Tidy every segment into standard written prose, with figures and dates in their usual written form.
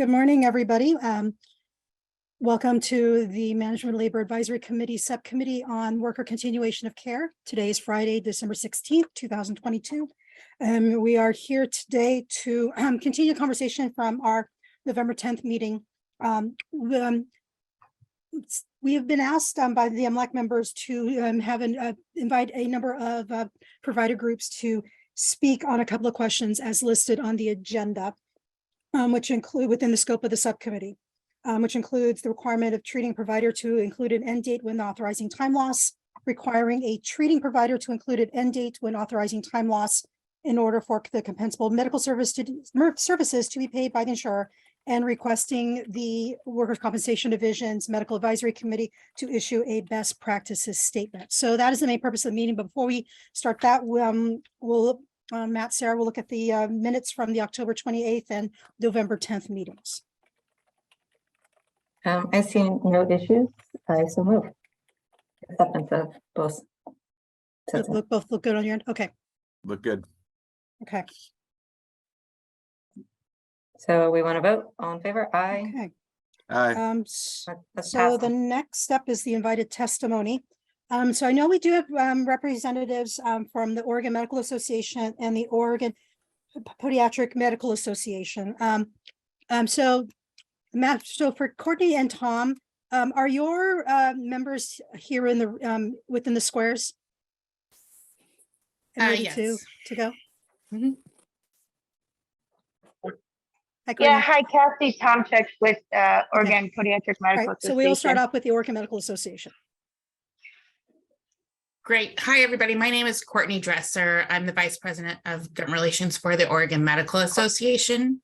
Good morning, everybody. Welcome to the Management Labor Advisory Committee Subcommittee on Worker Continuation of Care. Today is Friday, December 16th, 2022. We are here today to continue the conversation from our November 10th meeting. We have been asked by the MLAC members to invite a number of provider groups to speak on a couple of questions as listed on the agenda, which include within the scope of the subcommittee, which includes the requirement of treating provider to include an end date when authorizing time loss, requiring a treating provider to include an end date when authorizing time loss in order for the compensable medical services to be paid by the insurer, and requesting the Workers' Compensation Division's Medical Advisory Committee to issue a best practices statement. So that is the main purpose of the meeting. But before we start that, Matt, Sarah will look at the minutes from the October 28th and November 10th meetings. I see no issues. I so move. Acceptance of both. Both look good on your end. Okay. Look good. Okay. So we want to vote. All in favor? Aye. Okay. Aye. So the next step is the invited testimony. So I know we do have representatives from the Oregon Medical Association and the Oregon Podiatric Medical Association. So Matt, so for Courtney and Tom, are your members here in the within the squares? And ready Yes. to go? Mm-hmm. Hi, Yeah, Courtney. hi, Kathy Tomczyk with Oregon Podiatric Medical All right, Association. so we'll start off with the Oregon Medical Association. Great. Hi, everybody. My name is Courtney Dresser. I'm the Vice President of Government Relations for the Oregon Medical Association.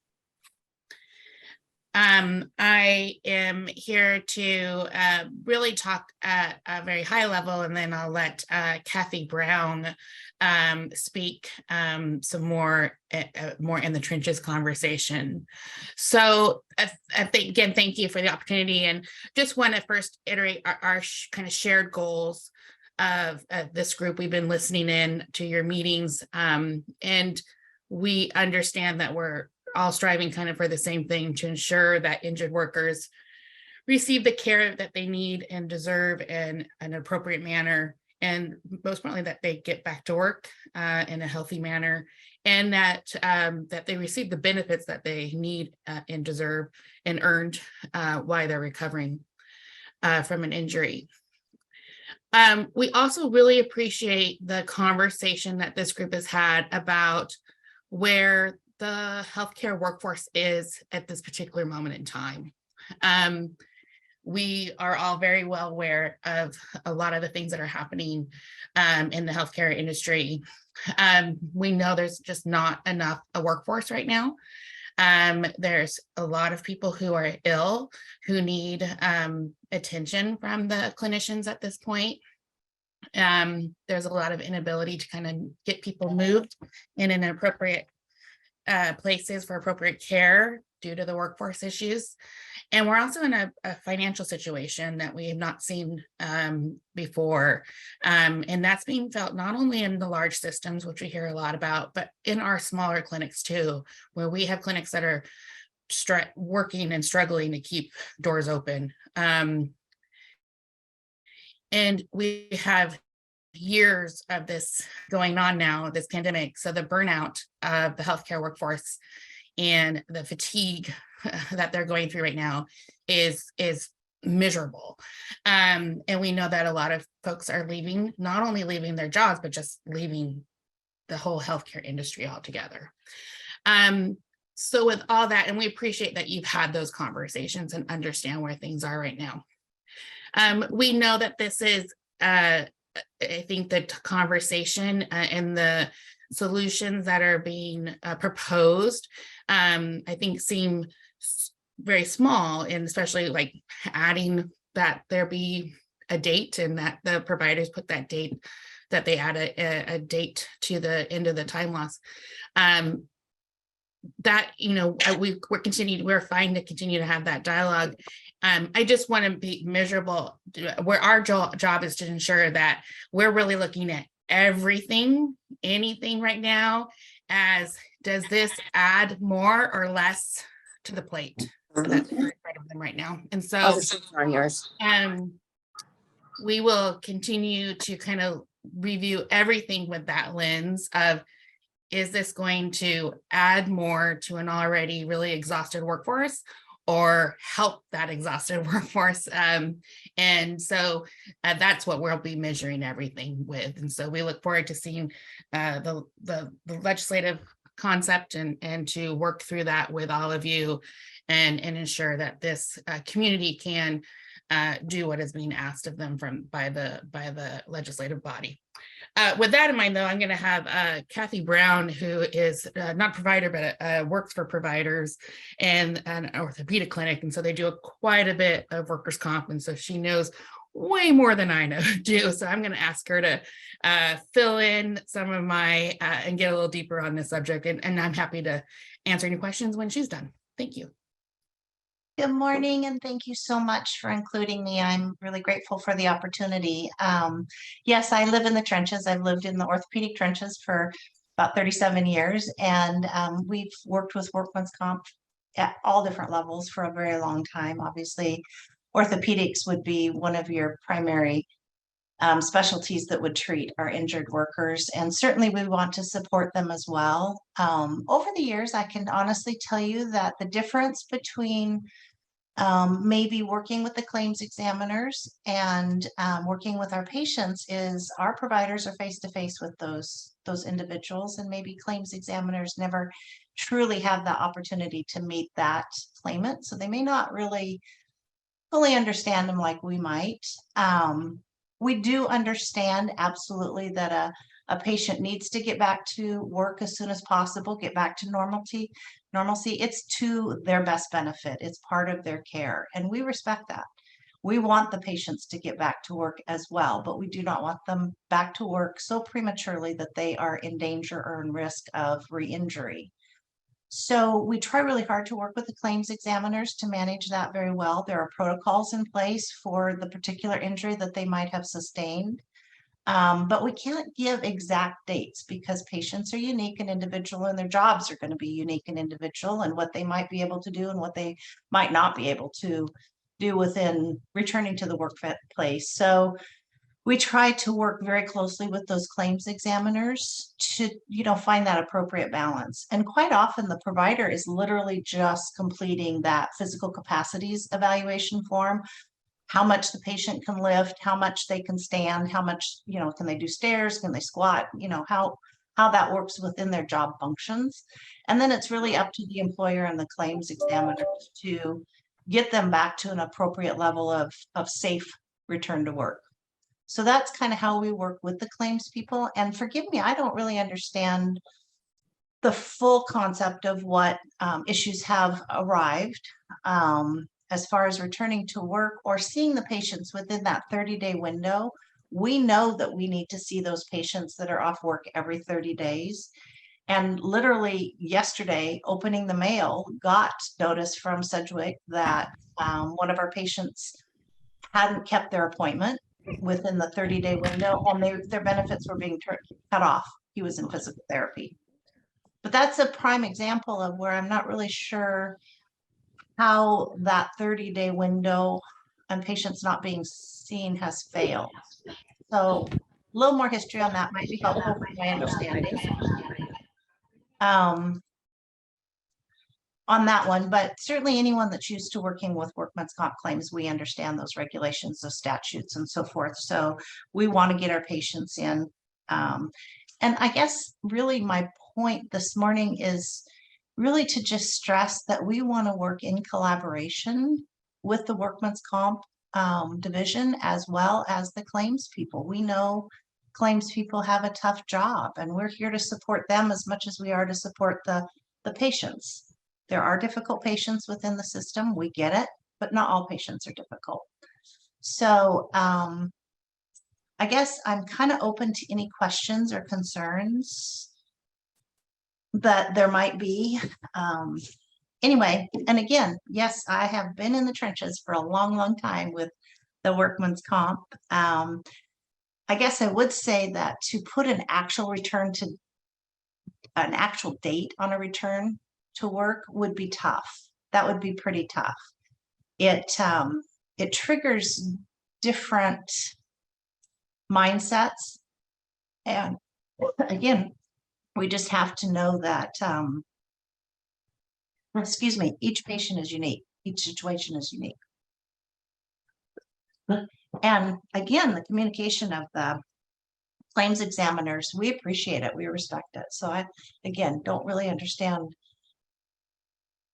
I am here to really talk at a very high level, and then I'll let Kathy Brown speak some more in the trenches conversation. So again, thank you for the opportunity, and just want to first iterate our kind of shared goals of this group. We've been listening in to your meetings, and we understand that we're all striving kind of for the same thing, to ensure that injured workers receive the care that they need and deserve in an appropriate manner, and most importantly that they get back to work in a healthy manner, and that they receive the benefits that they need and deserve and earned while they're recovering from an injury. We also really appreciate the conversation that this group has had about where the healthcare workforce is at this particular moment in time. We are all very well aware of a lot of the things that are happening in the healthcare industry. We know there's just not enough a workforce right now. There's a lot of people who are ill, who need attention from the clinicians at this point. There's a lot of inability to kind of get people moved in an appropriate places for appropriate care due to the workforce issues. And we're also in a financial situation that we have not seen before. And that's being felt not only in the large systems, which we hear a lot about, but in our smaller clinics too, where we have clinics that are working and struggling to keep doors open. And we have years of this going on now, this pandemic. So the burnout of the healthcare workforce and the fatigue that they're going through right now is miserable. And we know that a lot of folks are leaving, not only leaving their jobs, but just leaving the whole healthcare industry altogether. So with all that, and we appreciate that you've had those conversations and understand where things are right now. We know that this is I think the conversation and the solutions that are being proposed, I think seem very small, and especially like adding that there be a date and that the providers put that date, that they add a date to the end of the time loss. That, you know, we're fine to continue to have that dialogue. I just want to be measurable, where our job is to ensure that we're really looking at anything right now as, does this add more or less to the plate? that's in front of them right now. And so Oh, the sheets are on yours. we will continue to kind of review everything with that lens of, is this going to add more to an already really exhausted workforce or help that exhausted workforce? And so that's what we'll be measuring everything with. And so we look forward to seeing the legislative concept and to work through that with all of you and ensure that this community can do what is being asked of them by the legislative body. With that in mind, though, I'm going to have Kathy Brown, who is not a provider, but works for providers and an orthopedic clinic. And so they do quite a bit of workers' comp. And so she knows way more than I do. So I'm going to ask her to fill in some of my and get a little deeper on this subject. And I'm happy to answer any questions when she's done. Thank you. Good morning, and thank you so much for including me. I'm really grateful for the opportunity. Yes, I live in the trenches. I've lived in the orthopedic trenches for about 37 years, and we've worked with workman's comp at all different levels for a very long time. Obviously, orthopedics would be one of your primary specialties that would treat our injured workers, and certainly we want to support them as well. Over the years, I can honestly tell you that the difference between maybe working with the claims examiners and working with our patients is our providers are face to face with those individuals, and maybe claims examiners never truly have the opportunity to meet that claimant, so they may not really fully understand them like we might. We do understand absolutely that a patient needs to get back to work as soon as possible, get back to normalcy. It's to their best benefit. It's part of their care, and we respect that. We want the patients to get back to work as well, but we do not want them back to work so prematurely that they are in danger or in risk of re-injury. So we try really hard to work with the claims examiners to manage that very well. There are protocols in place for the particular injury that they might have sustained. But we can't give exact dates because patients are unique and individual, and their jobs are going to be unique and individual, and what they might be able to do and what they might not be able to do within returning to the workplace. So we try to work very closely with those claims examiners to, find that appropriate balance. And quite often the provider is literally just completing that physical capacities evaluation form. How much the patient can lift, how much they can stand, how much, can they do stairs, can they squat, how that works within their job functions. And then it's really up to the employer and the claims examiners to get them back to an appropriate level of safe return to work. So that's kind of how we work with the claims people. And forgive me, I don't really understand the full concept of what issues have arrived. As far as returning to work or seeing the patients within that 30-day window. We know that we need to see those patients that are off work every 30 days. And literally yesterday, opening the mail, got notice from Sedgwick that one of our patients hadn't kept their appointment within the 30-day window, and their benefits were being cut off. He was in physical therapy. But that's a prime example of where I'm not really sure how that 30-day window and patients not being seen has failed. So a little more history on that might be helpful for my understanding on that one, but certainly anyone that's used to working with workman's comp claims, we understand those regulations, those statutes and so forth. So we want to get our patients in. And I guess really my point this morning is really to just stress that we want to work in collaboration with the workman's comp division as well as the claims people. We know claims people have a tough job, and we're here to support them as much as we are to support the patients. There are difficult patients within the system, we get it, but not all patients are difficult. So I guess I'm kind of open to any questions or concerns that there might be. Anyway, and again, yes, I have been in the trenches for a long time with the workman's comp. I guess I would say that to put an actual date on a return to work would be tough. that would be pretty tough. It triggers different mindsets. And again, we just have to know that, excuse me, each patient is unique. Each situation is unique. And again, the communication of the claims examiners, we appreciate it. We respect it. So I, again, don't really understand,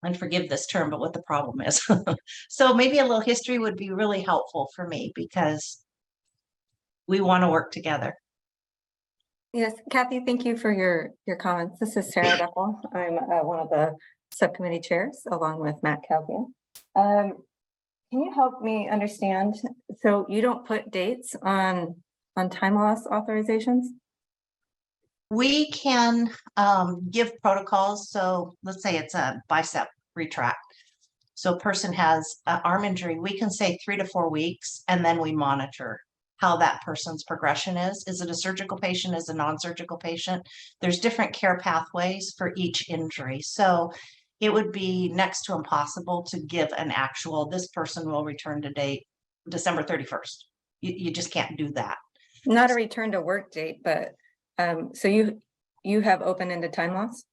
and forgive this term, but what the problem is. So maybe a little history would be really helpful for me because we want to work together. Yes, Kathy, thank you for your comments. This is Sarah Duffel. I'm one of the subcommittee chairs along with Matt Calvian. Can you help me understand? So you don't put dates on time loss authorizations? We can give protocols. So let's say it's a bicep retract. So a person has an arm injury. We can say 3 to 4 weeks, and then we monitor how that person's progression is. Is it a surgical patient? Is it a non-surgical patient? There's different care pathways for each injury. So it would be next to impossible to give an actual, this person will return to date December 31st. You just can't do that. Not a return to work date, but so you have open-ended time loss?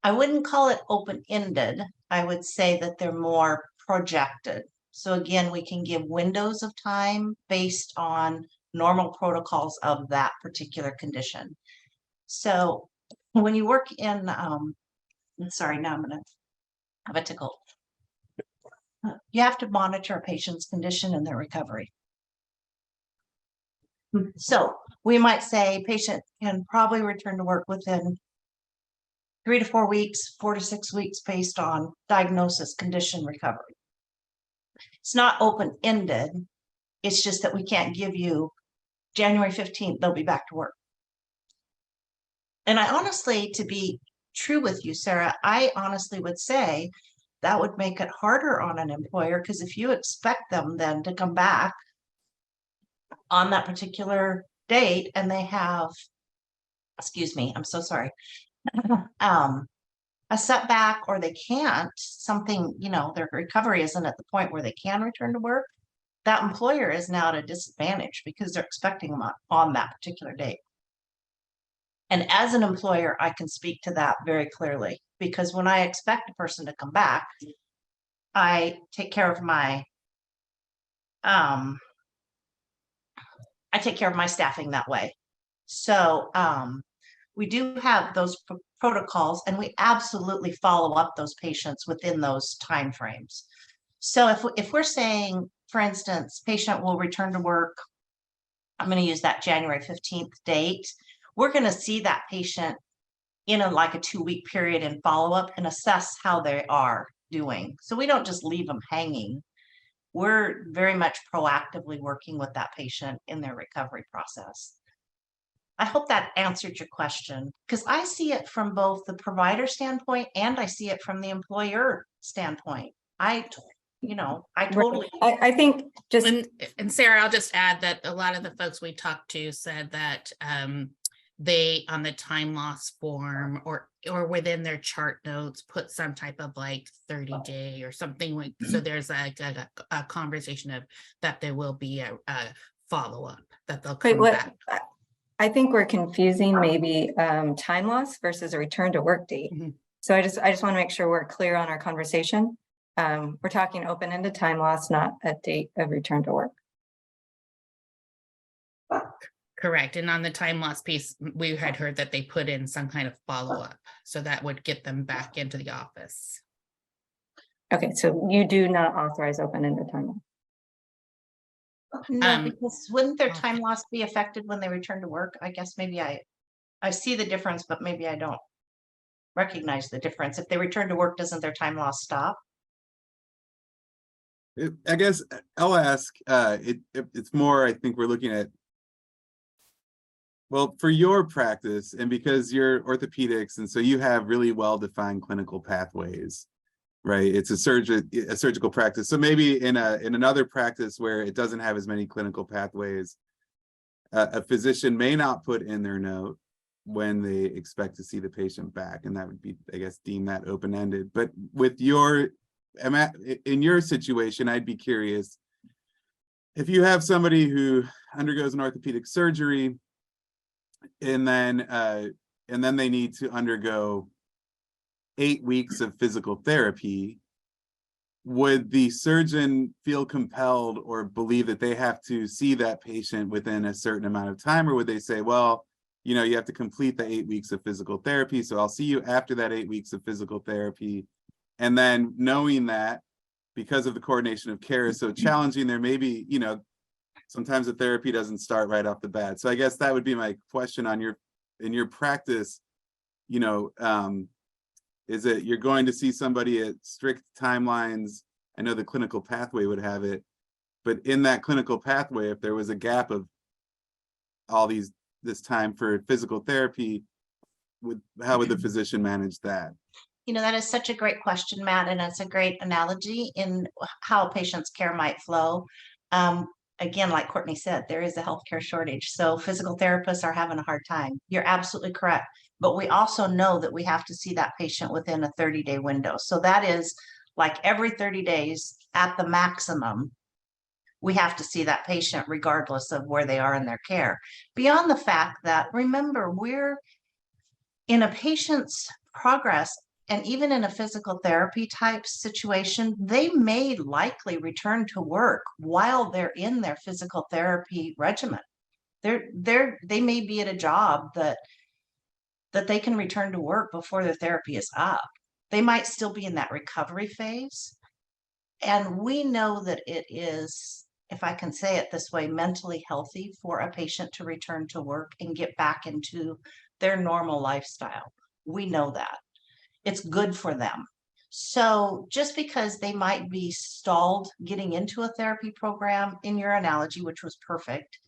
I wouldn't call it open-ended. I would say that they're more projected. So again, we can give windows of time based on normal protocols of that particular condition. So when you work in, sorry, now I'm gonna have a tickle. You have to monitor a patient's condition and their recovery. So we might say patient can probably return to work within 3 to 4 weeks, 4 to 6 weeks based on diagnosis, condition, recovery. It's not open-ended. It's just that we can't give you January 15th, they'll be back to work. And I honestly, to be true with you, Sarah, I honestly would say that would make it harder on an employer, because if you expect them then to come back on that particular date and they have, excuse me, I'm so sorry, a setback, or they can't, something, you know, their recovery isn't at the point where they can return to work, that employer is now at a disadvantage because they're expecting them on that particular date. And as an employer, I can speak to that very clearly, because when I expect a person to come back, I take care of my staffing that way. So we do have those protocols, and we absolutely follow up those patients within those timeframes. So if we're saying, for instance, patient will return to work, I'm going to use that January 15th date, we're going to see that patient in like a 2-week period and follow up and assess how they are doing. So we don't just leave them hanging. We're very much proactively working with that patient in their recovery process. I hope that answered your question, because I see it from both the provider standpoint and I see it from the employer standpoint. I totally. I think just. And Sarah, I'll just add that a lot of the folks we talked to said that they, on the time loss form or within their chart notes, put some type of like 30-day or something like, so there's like a conversation of that there will be a follow-up, that they'll come back. I think we're confusing maybe time loss versus a return to work date. Mm-hmm. So I just want to make sure we're clear on our conversation. We're talking open-ended time loss, not a date of return to work. Correct. And on the time loss piece, we had heard that they put in some kind of follow-up, so that would get them back into the office. Okay, so you do not authorize open-ended time loss? No, because wouldn't their time loss be affected when they return to work? I guess maybe I see the difference, but maybe I don't recognize the difference. If they return to work, doesn't their time loss stop? I guess I'll ask, it's more, I think we're looking at, well, for your practice, and because you're orthopedics, and so you have really well-defined clinical pathways, right? It's a surgical practice. So maybe in another practice where it doesn't have as many clinical pathways, a physician may not put in their note when they expect to see the patient back, and that would be, I guess, deem that open-ended. But with your, in your situation, I'd be curious if you have somebody who undergoes an orthopedic surgery and then they need to undergo 8 weeks of physical therapy, would the surgeon feel compelled or believe that they have to see that patient within a certain amount of time? Or would they say, well, you know, you have to complete the 8 weeks of physical therapy, so I'll see you after that 8 weeks of physical therapy. And then knowing that because of the coordination of care is so challenging, there may be, you know, sometimes the therapy doesn't start right off the bat. So I guess that would be my question on in your practice, you know, is it you're going to see somebody at strict timelines? I know the clinical pathway would have it, but in that clinical pathway, if there was a gap of all this time for physical therapy, how would the physician manage that? You know, that is such a great question, Matt, and it's a great analogy in how a patient's care might flow. Again, like Courtney said, there is a healthcare shortage, so physical therapists are having a hard time. You're absolutely correct. But we also know that we have to see that patient within a 30-day window. So that is like every 30 days at the maximum, we have to see that patient regardless of where they are in their care. Beyond the fact that, remember, we're in a patient's progress, and even in a physical therapy type situation, they may likely return to work while they're in their physical therapy regimen. They may be at a job that they can return to work before their therapy is up. They might still be in that recovery phase. And we know that it is, if I can say it this way, mentally healthy for a patient to return to work and get back into their normal lifestyle. We know that. It's good for them. So just because they might be stalled getting into a therapy program, in your analogy, which was perfect,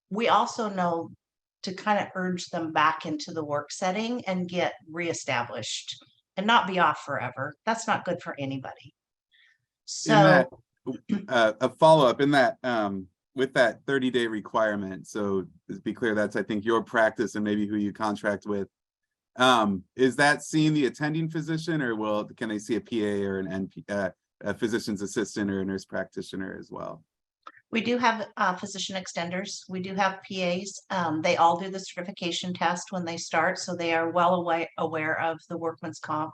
we also know to kind of urge them back into the work setting and get reestablished and not be off forever. That's not good for anybody. So a follow-up in that with that 30-day requirement, so to be clear, that's I think your practice and maybe who you contract with. Is that seeing the attending physician, or can they see a PA or an NP, a physician's assistant or a nurse practitioner as well? we do have physician extenders. We do have PAs. They all do the certification test when they start, so they are well aware of the workman's comp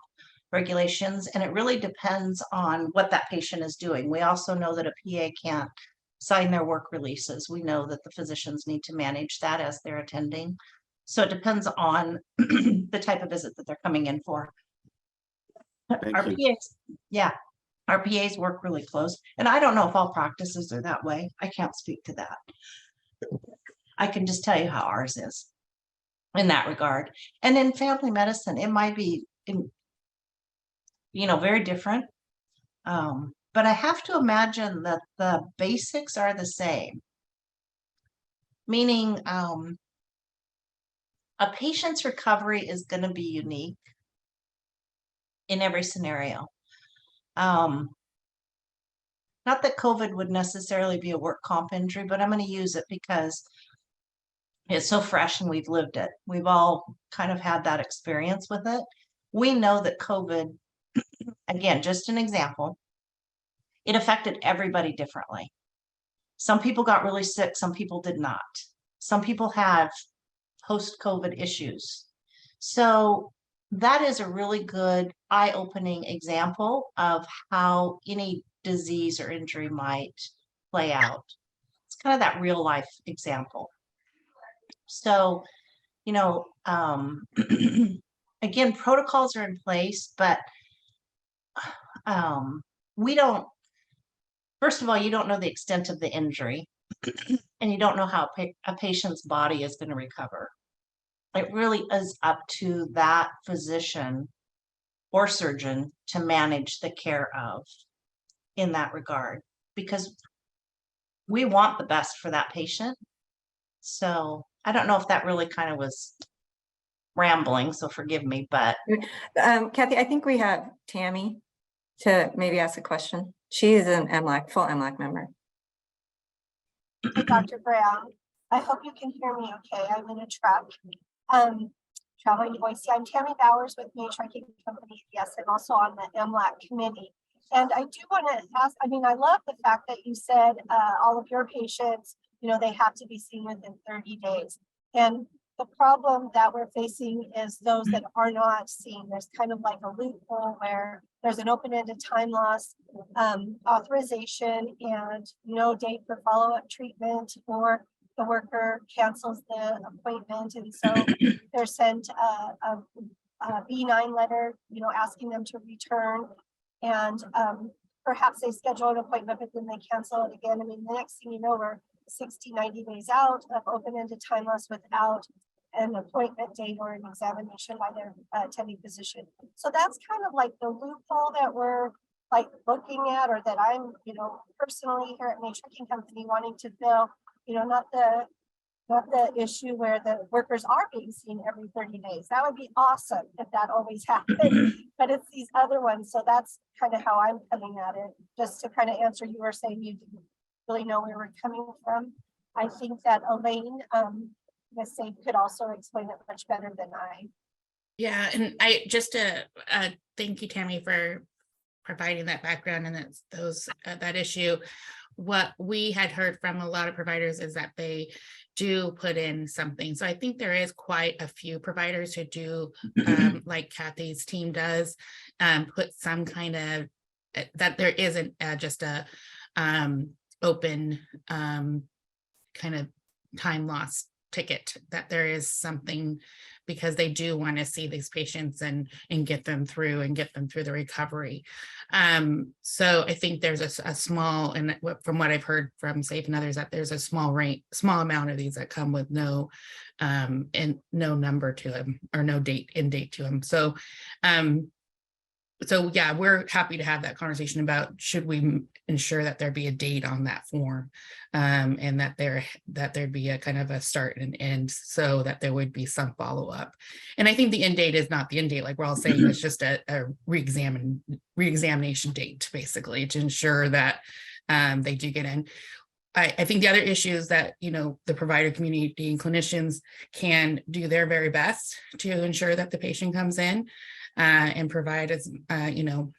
regulations, and it really depends on what that patient is doing. We also know that a PA can't sign their work releases. We know that the physicians need to manage that as they're attending. So it depends on the type of visit that they're coming in for. Our PAs, yeah, our PAs work really close. And I don't know if all practices are that way. I can't speak to that. I can just tell you how ours is in that regard. And in family medicine, it might be, very different. But I have to imagine that the basics are the same. Meaning, a patient's recovery is going to be unique in every scenario. Not that COVID would necessarily be a work comp injury, but I'm going to use it because it's so fresh and we've lived it. We've all kind of had that experience with it. We know that COVID, again, just an example, it affected everybody differently. Some people got really sick, some people did not. Some people have post-COVID issues. So that is a really good eye-opening example of how any disease or injury might play out. It's kind of that real life example. So, again, protocols are in place, but we don't, first of all, you don't know the extent of the injury and you don't know how a patient's body is going to recover. It really is up to that physician or surgeon to manage the care of in that regard, because we want the best for that patient. So I don't know if that really kind of was rambling, so forgive me, but. Kathy, I think we have Tammy to maybe ask a question. She is an MLAC, full MLAC member. Dr. Brown. I hope you can hear me okay. I'm in a truck. Traveling to Boise. I'm Tammy Bowers with May Trucking Company. Yes, I'm also on the MLAC committee. And I do want to ask, I mean, I love the fact that you said all of your patients, you know, they have to be seen within 30 days. And the problem that we're facing is those that are not seen. There's kind of like a loophole where there's an open-ended time loss authorization and no date for follow-up treatment, or the worker cancels the appointment. And so they're sent a B9 letter, you know, asking them to return. And perhaps they schedule an appointment, but then they cancel it again. I mean, the next thing you know, we're 60, 90 days out of open-ended time loss without an appointment date or an examination by their attending physician. So that's kind of like the loophole that we're like looking at, or that I'm, you know, personally here at May Trucking Company wanting to fill, you know, not the issue where the workers are being seen every 30 days. That would be awesome if that always happened, but it's these other ones. So that's kind of how I'm coming at it. Just to kind of answer, you were saying you didn't really know where we're coming from. I think that Elaine, Ms. could also explain it much better than I. Yeah, and I just thank you, Tammy, for providing that background and that issue. What we had heard from a lot of providers is that they do put in something. So I think there is quite a few providers who do, like Kathy's team does, put some kind of, that there isn't just a open kind of time loss ticket, that there is something, because they do want to see these patients and get them through the recovery. So I think there's a small, and from what I've heard from Safe and others, that there's a small amount of these that come with no and no number to them, or no date to them. So so yeah, we're happy to have that conversation about, should we ensure that there be a date on that form, and that there'd be a kind of a start and end, so that there would be some follow-up. And I think the end date is not the end date, like we're all saying, it's just a re-examination date, basically, to ensure that they do get in. I think the other issue is that, you know, the provider community and clinicians can do their very best to ensure that the patient comes in and provide, as you know,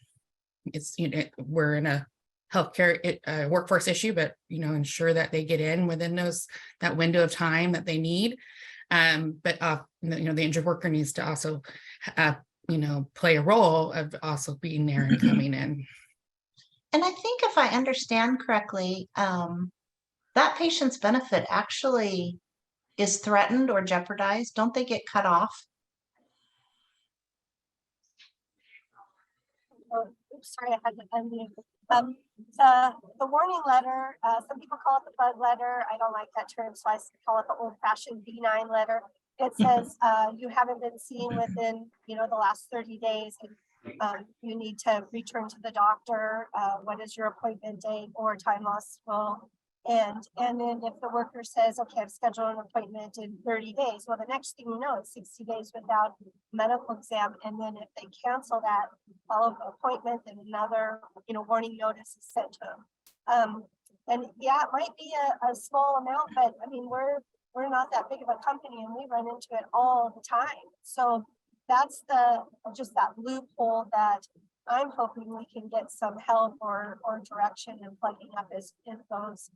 it's, you know, we're in a healthcare workforce issue, but, you know, ensure that they get in within that window of time that they need. But you know, the injured worker needs to also you know, play a role of also being there and coming in. And I think if I understand correctly, that patient's benefit actually is threatened or jeopardized. Don't they get cut off? Oh, oops, sorry, I had to unmute. The warning letter, some people call it the bug letter. I don't like that term, so I call it the old-fashioned B9 letter. It says you haven't been seen within, you know, the last 30 days, and you need to return to the doctor. What is your appointment date, or time loss will end? And then if the worker says, okay, I've scheduled an appointment in 30 days, well, the next thing you know, it's 60 days without medical exam. And then if they cancel that follow-up appointment, then another, you know, warning notice is sent to them. And yeah, it might be a small amount, but I mean, we're not that big of a company, and we run into it all the time. So that's just that loophole that I'm hoping we can get some help or direction in plugging up as in those,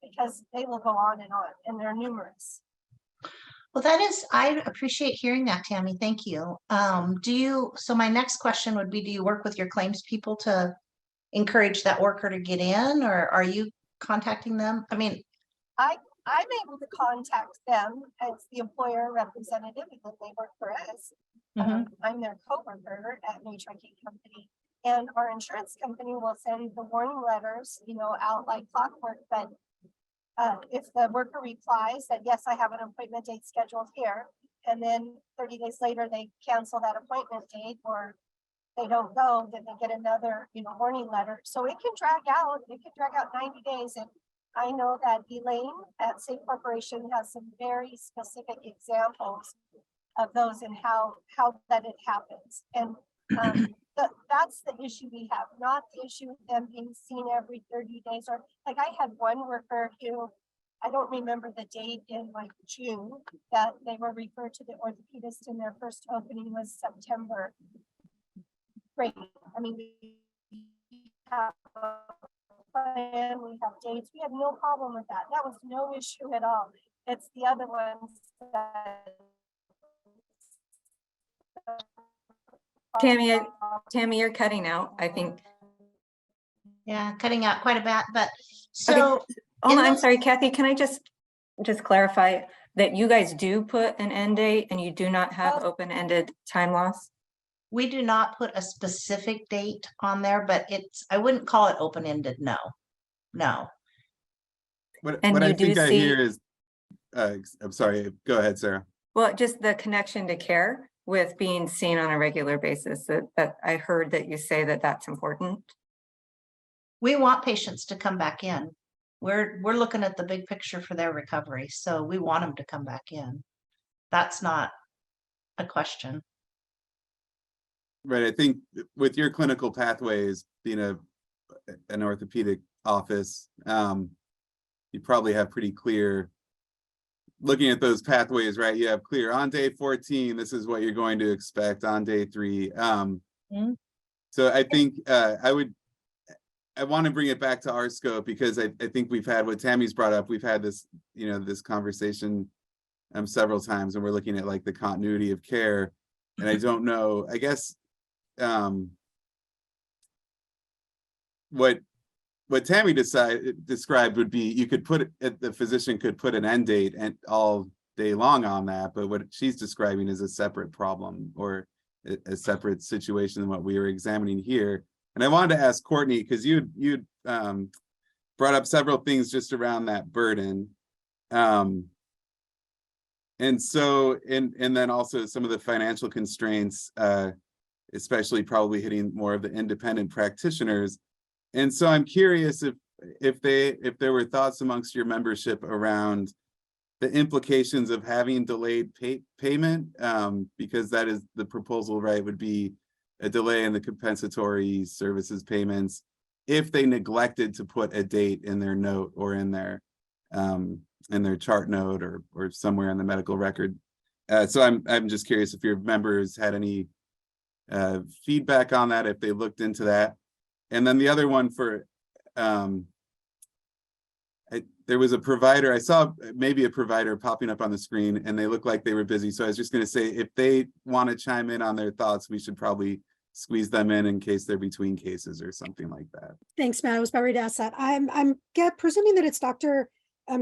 because they will go on, and they're numerous. Well, I appreciate hearing that, Tammy. Thank you. So my next question would be, do you work with your claims people to encourage that worker to get in, or are you contacting them? I mean, I'm able to contact them as the employer representative because they work for us. I'm their coworker at May Trucking Company, and our insurance company will send the warning letters, you know, out like clockwork. But if the worker replies that, yes, I have an appointment date scheduled here, and then 30 days later they cancel that appointment date, or they don't go, then they get another, you know, warning letter. So it can drag out. It can drag out 90 days. And I know that Elaine at Safe Corporation has some very specific examples of those and how that it happens. And that's the issue we have, not the issue of them being seen every 30 days. Or like I had one worker who I don't remember the date in like June that they were referred to the orthopedist and their first opening was September. Great. I mean, we have a plan, we have dates. We have no problem with that. That was no issue at all. It's the other ones that. Tammy, you're cutting out, I think. Yeah, cutting out quite a bit, but so. Oh, in I'm those- sorry, Kathy, can I just clarify that you guys do put an end date and you do not have open-ended time loss? We do not put a specific date on there, but I wouldn't call it open-ended, no. What And I you do think I see- hear is, I'm sorry, go ahead, Sarah. Well, just the connection to care with being seen on a regular basis, that I heard that you say that that's important. We want patients to come back in. We're looking at the big picture for their recovery, so we want them to come back in. That's not a question. Right, I think with your clinical pathways, being an orthopedic office, you probably have pretty clear, looking at those pathways, right? You have clear on day 14, this is what you're going to expect on day 3. So I think I want to bring it back to our scope, because I think we've had what Tammy's brought up. We've had this, this conversation several times, and we're looking at like the continuity of care. And I don't know, I guess what Tammy described would be, you could the physician could put an end date and all day long on that, but what she's describing is a separate problem or a separate situation than what we were examining here. And I wanted to ask Courtney, because you'd brought up several things just around that burden. And so, and then also some of the financial constraints, especially probably hitting more of the independent practitioners. And so I'm curious if there were thoughts amongst your membership around the implications of having delayed payment, because that is the proposal, right, would be a delay in the compensatory services payments if they neglected to put a date in their note or in their chart note or somewhere in the medical record. So I'm just curious if your members had any feedback on that, if they looked into that. And then the other one for there was a provider, I saw maybe a provider popping up on the screen, and they looked like they were busy. So I was just going to say, if they want to chime in on their thoughts, we should probably squeeze them in case they're between cases or something like that. Thanks, Matt. I was about ready to ask that. I'm presuming that it's Dr.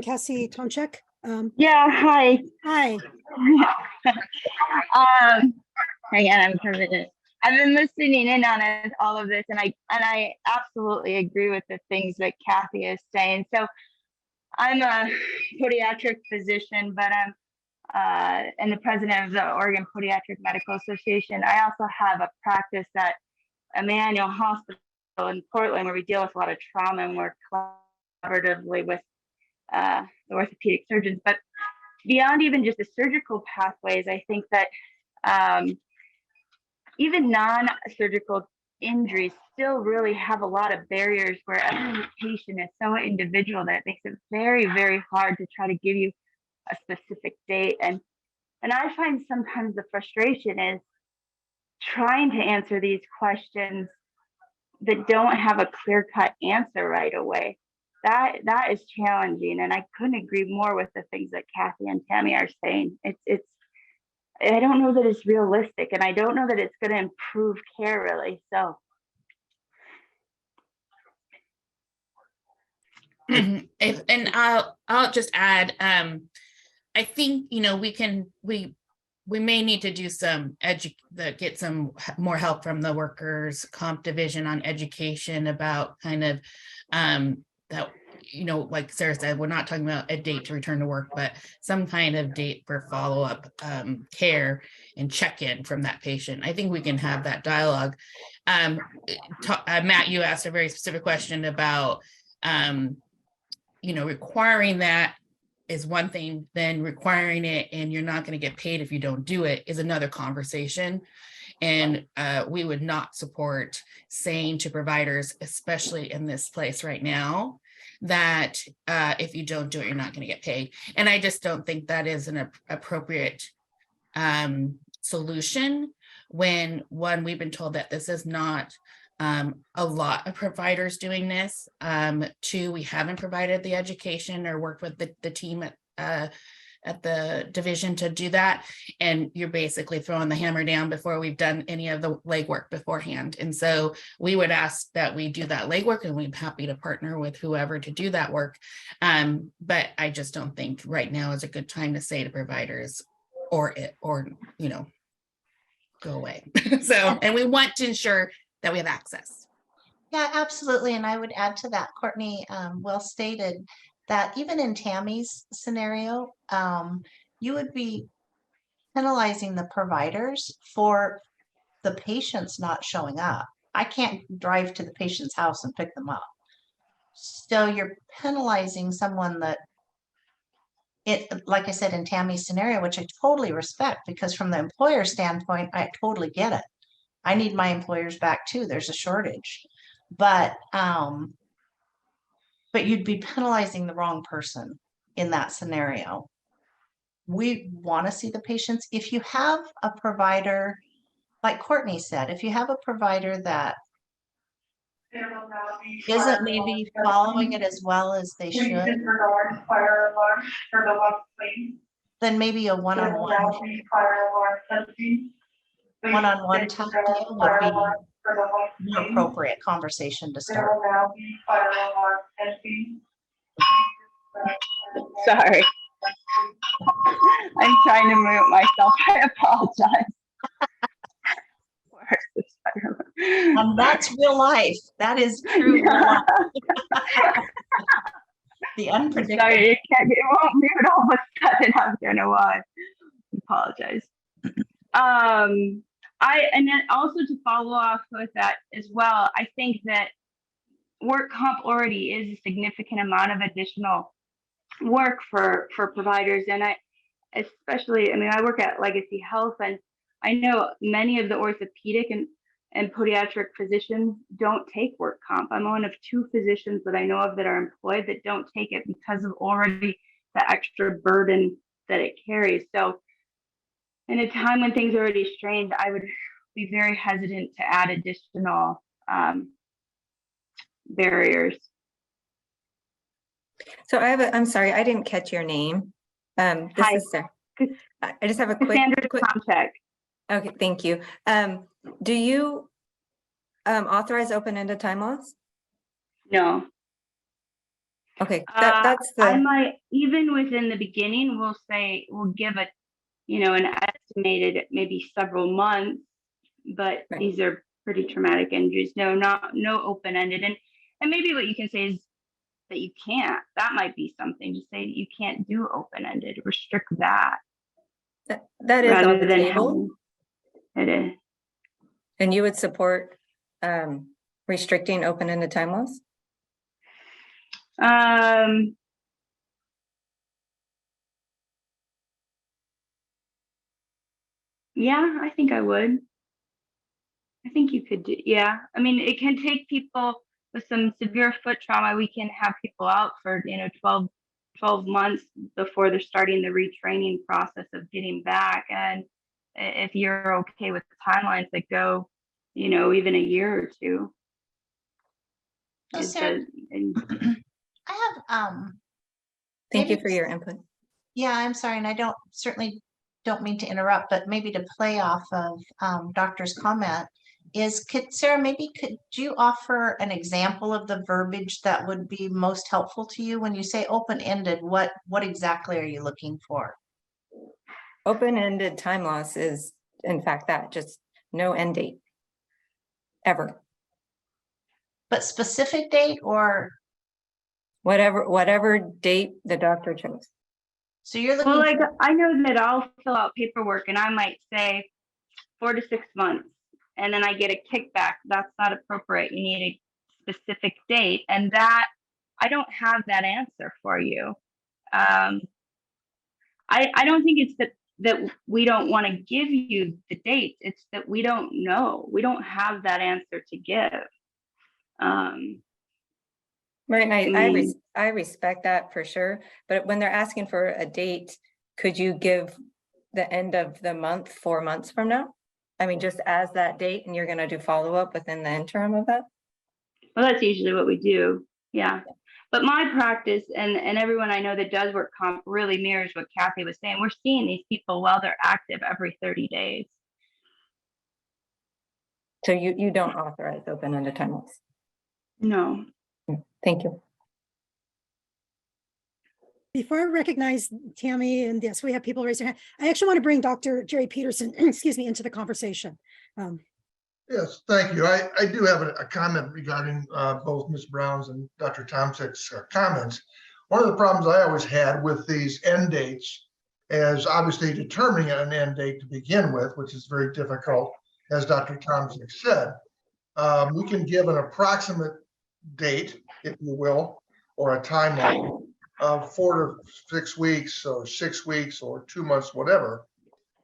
Cassie Tomczyk. Yeah, hi. Hi. Again, I'm president. I've been listening in on all of this, and I absolutely agree with the things that Kathy is saying. So I'm a pediatric physician, but I'm and the president of the Oregon Pediatric Medical Association. I also have a practice at Emmanuel Hospital in Portland, where we deal with a lot of trauma and work collaboratively with the orthopedic surgeons. But beyond even just the surgical pathways, I think that even non-surgical injuries still really have a lot of barriers, where every patient is so individual that it makes it very, very hard to try to give you a specific date. And I find sometimes the frustration is trying to answer these questions that don't have a clear-cut answer right away. That is challenging, and I couldn't agree more with the things that Kathy and Tammy are saying. It's I don't know that it's realistic, and I don't know that it's going to improve care really. So. And I'll just add, I think, we may need to do some get some more help from the workers' comp division on education about kind of that, like Sarah said, we're not talking about a date to return to work, but some kind of date for follow-up care and check-in from that patient. I think we can have that dialogue. Matt, you asked a very specific question about requiring that is one thing, then requiring it and you're not going to get paid if you don't do it is another conversation. And we would not support saying to providers, especially in this place right now, that if you don't do it, you're not going to get paid. And I just don't think that is an appropriate solution when, one, we've been told that this is not a lot of providers doing this. Two, we haven't provided the education or worked with the team at the division to do that. And you're basically throwing the hammer down before we've done any of the legwork beforehand. And so we would ask that we do that legwork, and we're happy to partner with whoever to do that work. But I just don't think right now is a good time to say to providers or go away. So, and we want to ensure that we have access. Yeah, absolutely. And I would add to that, Courtney, well stated, that even in Tammy's scenario, you would be penalizing the providers for the patients not showing up. I can't drive to the patient's house and pick them up. So you're penalizing someone that like I said, in Tammy's scenario, which I totally respect, because from the employer standpoint, I totally get it. I need my employers back too. There's a shortage, but you'd be penalizing the wrong person in that scenario. We want to see the patients. If you have a provider, like Courtney said, if you have a provider that isn't maybe following it as well as they should, then maybe a one-on-one type deal would be more appropriate conversation to start. Sorry. I'm trying to mute myself. I apologize. And that's real life. That is true. Real life. The unpredictable. Sorry, it won't mute all of a sudden. I don't know why. I apologize. And then also to follow off with that as well, I think that work comp already is a significant amount of additional work for providers. And I work at Legacy Health, and I know many of the orthopedic and pediatric physicians don't take work comp. I'm one of 2 physicians that I know of that are employed that don't take it because of already the extra burden that it carries. So in a time when things are already strained, I would be very hesitant to add additional barriers. So I'm sorry, I didn't catch your name. This Hi. is Sarah. I just have a quick check. Okay, thank you. Do you authorize open-ended time loss? No. Okay, that's the. I might, even within the beginning, we'll give an estimated maybe several months, but Right. These are pretty traumatic injuries. No open-ended. And maybe what you can say is that you can't. That might be something to say that you can't do open-ended. Restrict that. That is on the table. It is. And you would support restricting open-ended time loss? Yeah, I think I would. I think you could do, yeah. I mean, it can take people with some severe foot trauma. We can have people out for, 12 months before they're starting the retraining process of getting back. And if you're okay with the timelines that go, even a year or 2. So Sarah, I have Thank you for your input. Yeah, I'm sorry, and I certainly don't mean to interrupt, but maybe to play off of Doctor's comment Sarah, could you offer an example of the verbiage that would be most helpful to you when you say open-ended? What exactly are you looking for? Open-ended time loss is, in fact, that just no end date ever. But specific date or whatever date the doctor chose. So you're looking. Well, I know that I'll fill out paperwork and I might say 4 to 6 months, and then I get a kickback. That's not appropriate. You need a specific date, and that I don't have that answer for you. I don't think it's that we don't want to give you the dates. It's that we don't know. We don't have that answer to give. Right, and I Mm. I respect that for sure, but when they're asking for a date, could you give the end of the month, 4 months from now? I mean, just as that date, and you're gonna do follow-up within the interim of that? Well, that's usually what we do. Yeah. But my practice and everyone I know that does work comp really mirrors what Kathy was saying. We're seeing these people while they're active every 30 days. So you don't authorize open-ended timelines? No. Thank you. Before I recognize Tammy, and yes, we have people raise their hand. I actually want to bring Dr. Jerry Peterson, excuse me, into the conversation. Yes, thank you. I do have a comment regarding both Ms. Brown's and Dr. Tomczyk's comments. One of the problems I always had with these end dates is obviously determining an end date to begin with, which is very difficult, as Dr. Tomczyk said. We can give an approximate date, if you will, or a timeline of 4 to 6 weeks or 6 weeks or 2 months, whatever.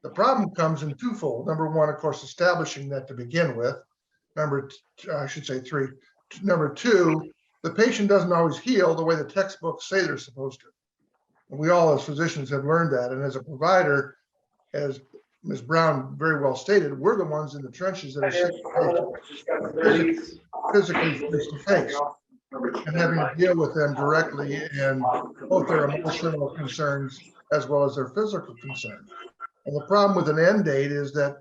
The problem comes in twofold. Number one, of course, establishing that to begin with. I should say 3. Number 2, the patient doesn't always heal the way the textbooks say they're supposed to. And we all as physicians have learned that. And as a provider, as Ms. Brown very well stated, we're the ones in the trenches that are seeing physically face to face and having to deal with them directly and both their emotional concerns as well as their physical concerns. And the problem with an end date is that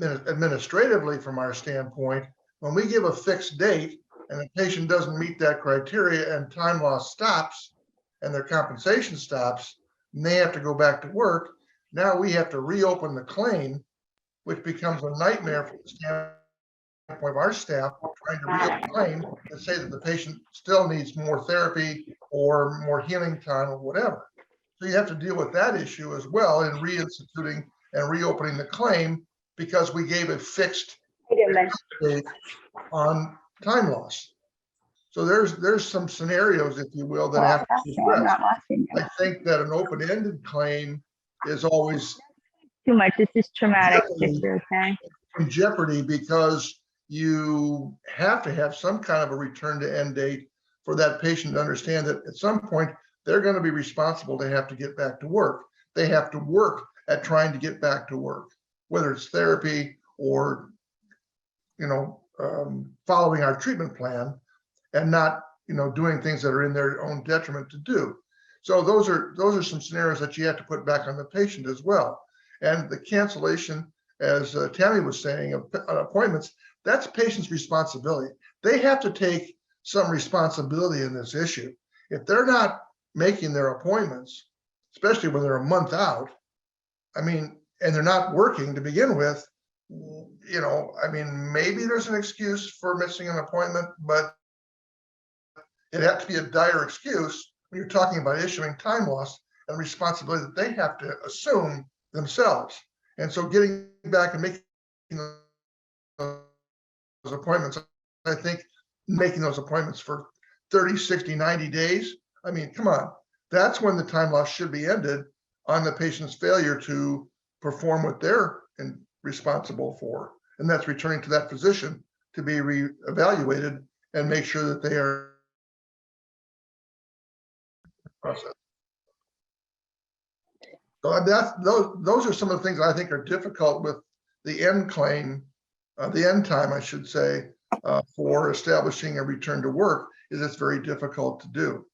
administratively, from our standpoint, when we give a fixed date and the patient doesn't meet that criteria and time loss stops and their compensation stops, and they have to go back to work, now we have to reopen the claim, which becomes a nightmare from the standpoint of our staff trying to reopen the claim and say that the patient still needs more therapy or more healing time or whatever. So you have to deal with that issue as well in reinstituting and reopening the claim because we gave a fixed date on time loss. So there's some scenarios, if you will, that have to be addressed. I think that an open-ended claim is always Too much. This is traumatic. Okay. in jeopardy because you have to have some kind of a return to end date for that patient to understand that at some point they're going to be responsible to have to get back to work. They have to work at trying to get back to work, whether it's therapy or, following our treatment plan and not, doing things that are in their own detriment to do. So those are some scenarios that you have to put back on the patient as well. And the cancellation, as Tammy was saying, of appointments, that's patient's responsibility. They have to take some responsibility in this issue. If they're not making their appointments, especially when they're a month out, and they're not working to begin with, maybe there's an excuse for missing an appointment, but it has to be a dire excuse when you're talking about issuing time loss and responsibility that they have to assume themselves. And so getting back and making those appointments, I think making those appointments for 30, 60, 90 days, come on. That's when the time loss should be ended on the patient's failure to perform what they're responsible for. And that's returning to that physician to be reevaluated and make sure that they are process. So those are some of the things I think are difficult with the end claim, the end time, I should say, for establishing a return to work, is it's very difficult to do.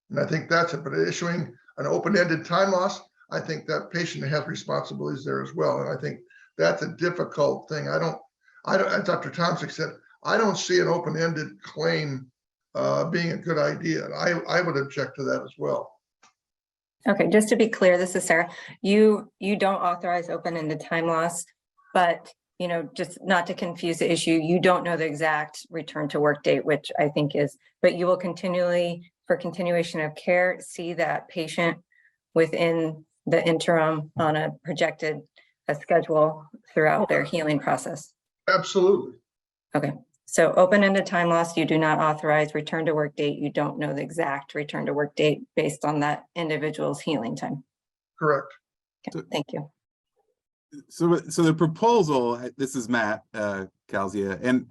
And I think that's it. But issuing an open-ended time loss, I think that patient has responsibilities there as well. And I think that's a difficult thing. I don't, as Dr. Tomczyk said, I don't see an open-ended claim being a good idea. I would object to that as well. Okay, just to be clear, this is Sarah. You don't authorize open-ended time loss, but just not to confuse the issue, you don't know the exact return to work date, which I think is, but you will continually, for continuation of care, see that patient within the interim on a projected schedule throughout their healing process. Absolutely. Okay. So open-ended time loss, you do not authorize. Return to work date, you don't know the exact return to work date based on that individual's healing time. Correct. Okay, thank you. So the proposal, this is Matt Calzia, and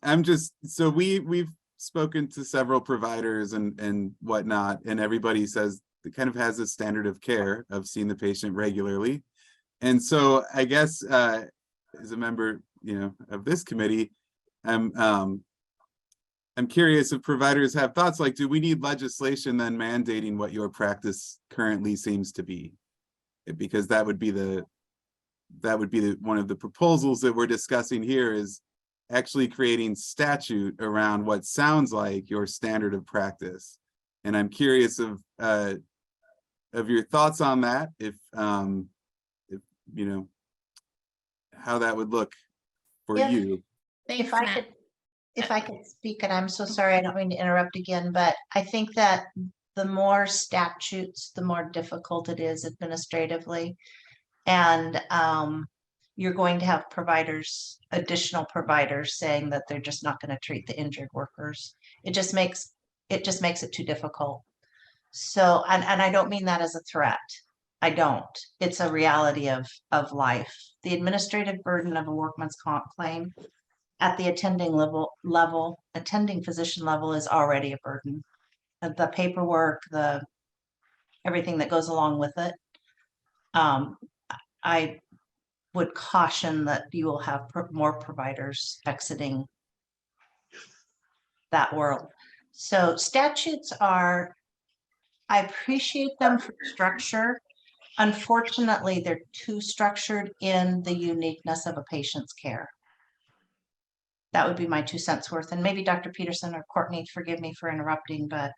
I'm just, so we've spoken to several providers and whatnot, and everybody says it kind of has a standard of care of seeing the patient regularly. And so I guess as a member, of this committee, I'm curious if providers have thoughts like, do we need legislation then mandating what your practice currently seems to be? Because that would be one of the proposals that we're discussing here, is actually creating statute around what sounds like your standard of practice. And I'm curious of your thoughts on that, if how that would look for If- you. Thanks, If I Matt. could, if I could speak, and I'm so sorry, I don't mean to interrupt again, but I think that the more statutes, the more difficult it is administratively. And you're going to have providers, additional providers saying that they're just not going to treat the injured workers. It just makes it too difficult. So, and I don't mean that as a threat. I don't. It's a reality of life. The administrative burden of a workman's comp claim at the attending physician level is already a burden. The paperwork, everything that goes along with it. I would caution that you will have more providers exiting that world. So statutes I appreciate them for structure. Unfortunately, they're too structured in the uniqueness of a patient's care. That would be my 2 cents worth. And maybe Dr. Peterson or Courtney, forgive me for interrupting, but.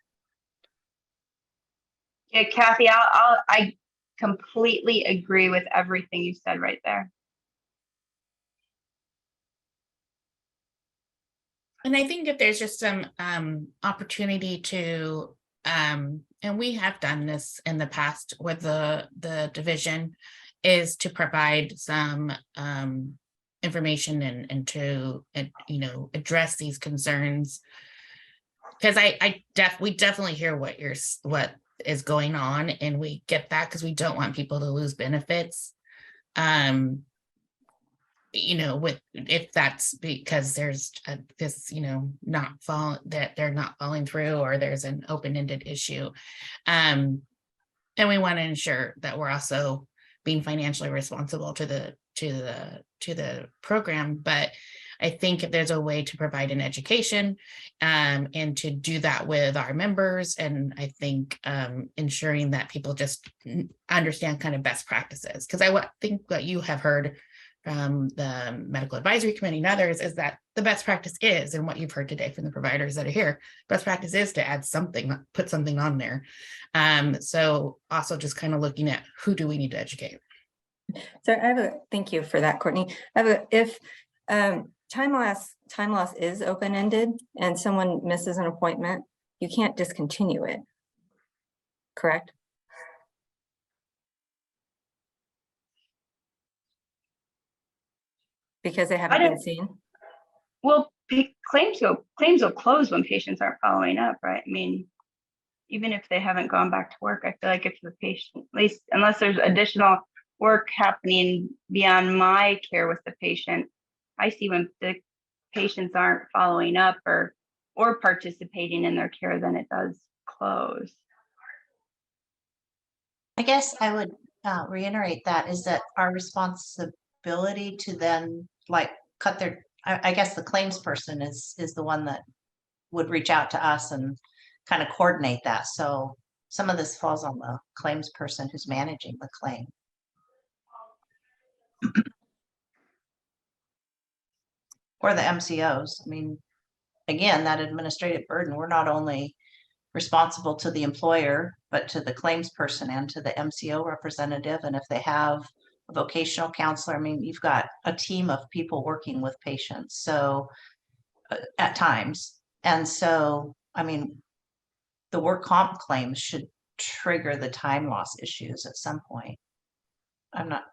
Yeah, Kathy, I completely agree with everything you said right there. And I think if there's just some opportunity to, and we have done this in the past with the division, is to provide some information and to address these concerns. Because we definitely hear what is going on, and we get that, because we don't want people to lose benefits. If that's because there's this, that they're not following through, or there's an open-ended issue. And we want to ensure that we're also being financially responsible to the program. But I think if there's a way to provide an education and to do that with our members, and I think ensuring that people just understand kind of best practices, because I think what you have heard from the medical advisory committee and others is that the best practice is, and what you've heard today from the providers that are here, best practice is to add something, put something on there. So also just kind of looking at who do we need to educate. So thank you for that, Courtney. If time loss is open-ended and someone misses an appointment, you can't discontinue it, correct? Because they haven't been seen? Well, claims will close when patients aren't following up, right? I mean, even if they haven't gone back to work, I feel like if the patient, at least unless there's additional work happening beyond my care with the patient, I see when the patients aren't following up or participating in their care, then it does close. I guess I would reiterate that is that our responsibility to then cut their, I guess the claims person is the one that would reach out to us and kind of coordinate that. So some of this falls on the claims person who's managing the claim. Or the MCOs. I mean, again, that administrative burden, we're not only responsible to the employer, but to the claims person and to the MCO representative. And if they have a vocational counselor, I mean, you've got a team of people working with patients. So at times. And so, I mean, the work comp claims should trigger the time loss issues at some point. I'm not.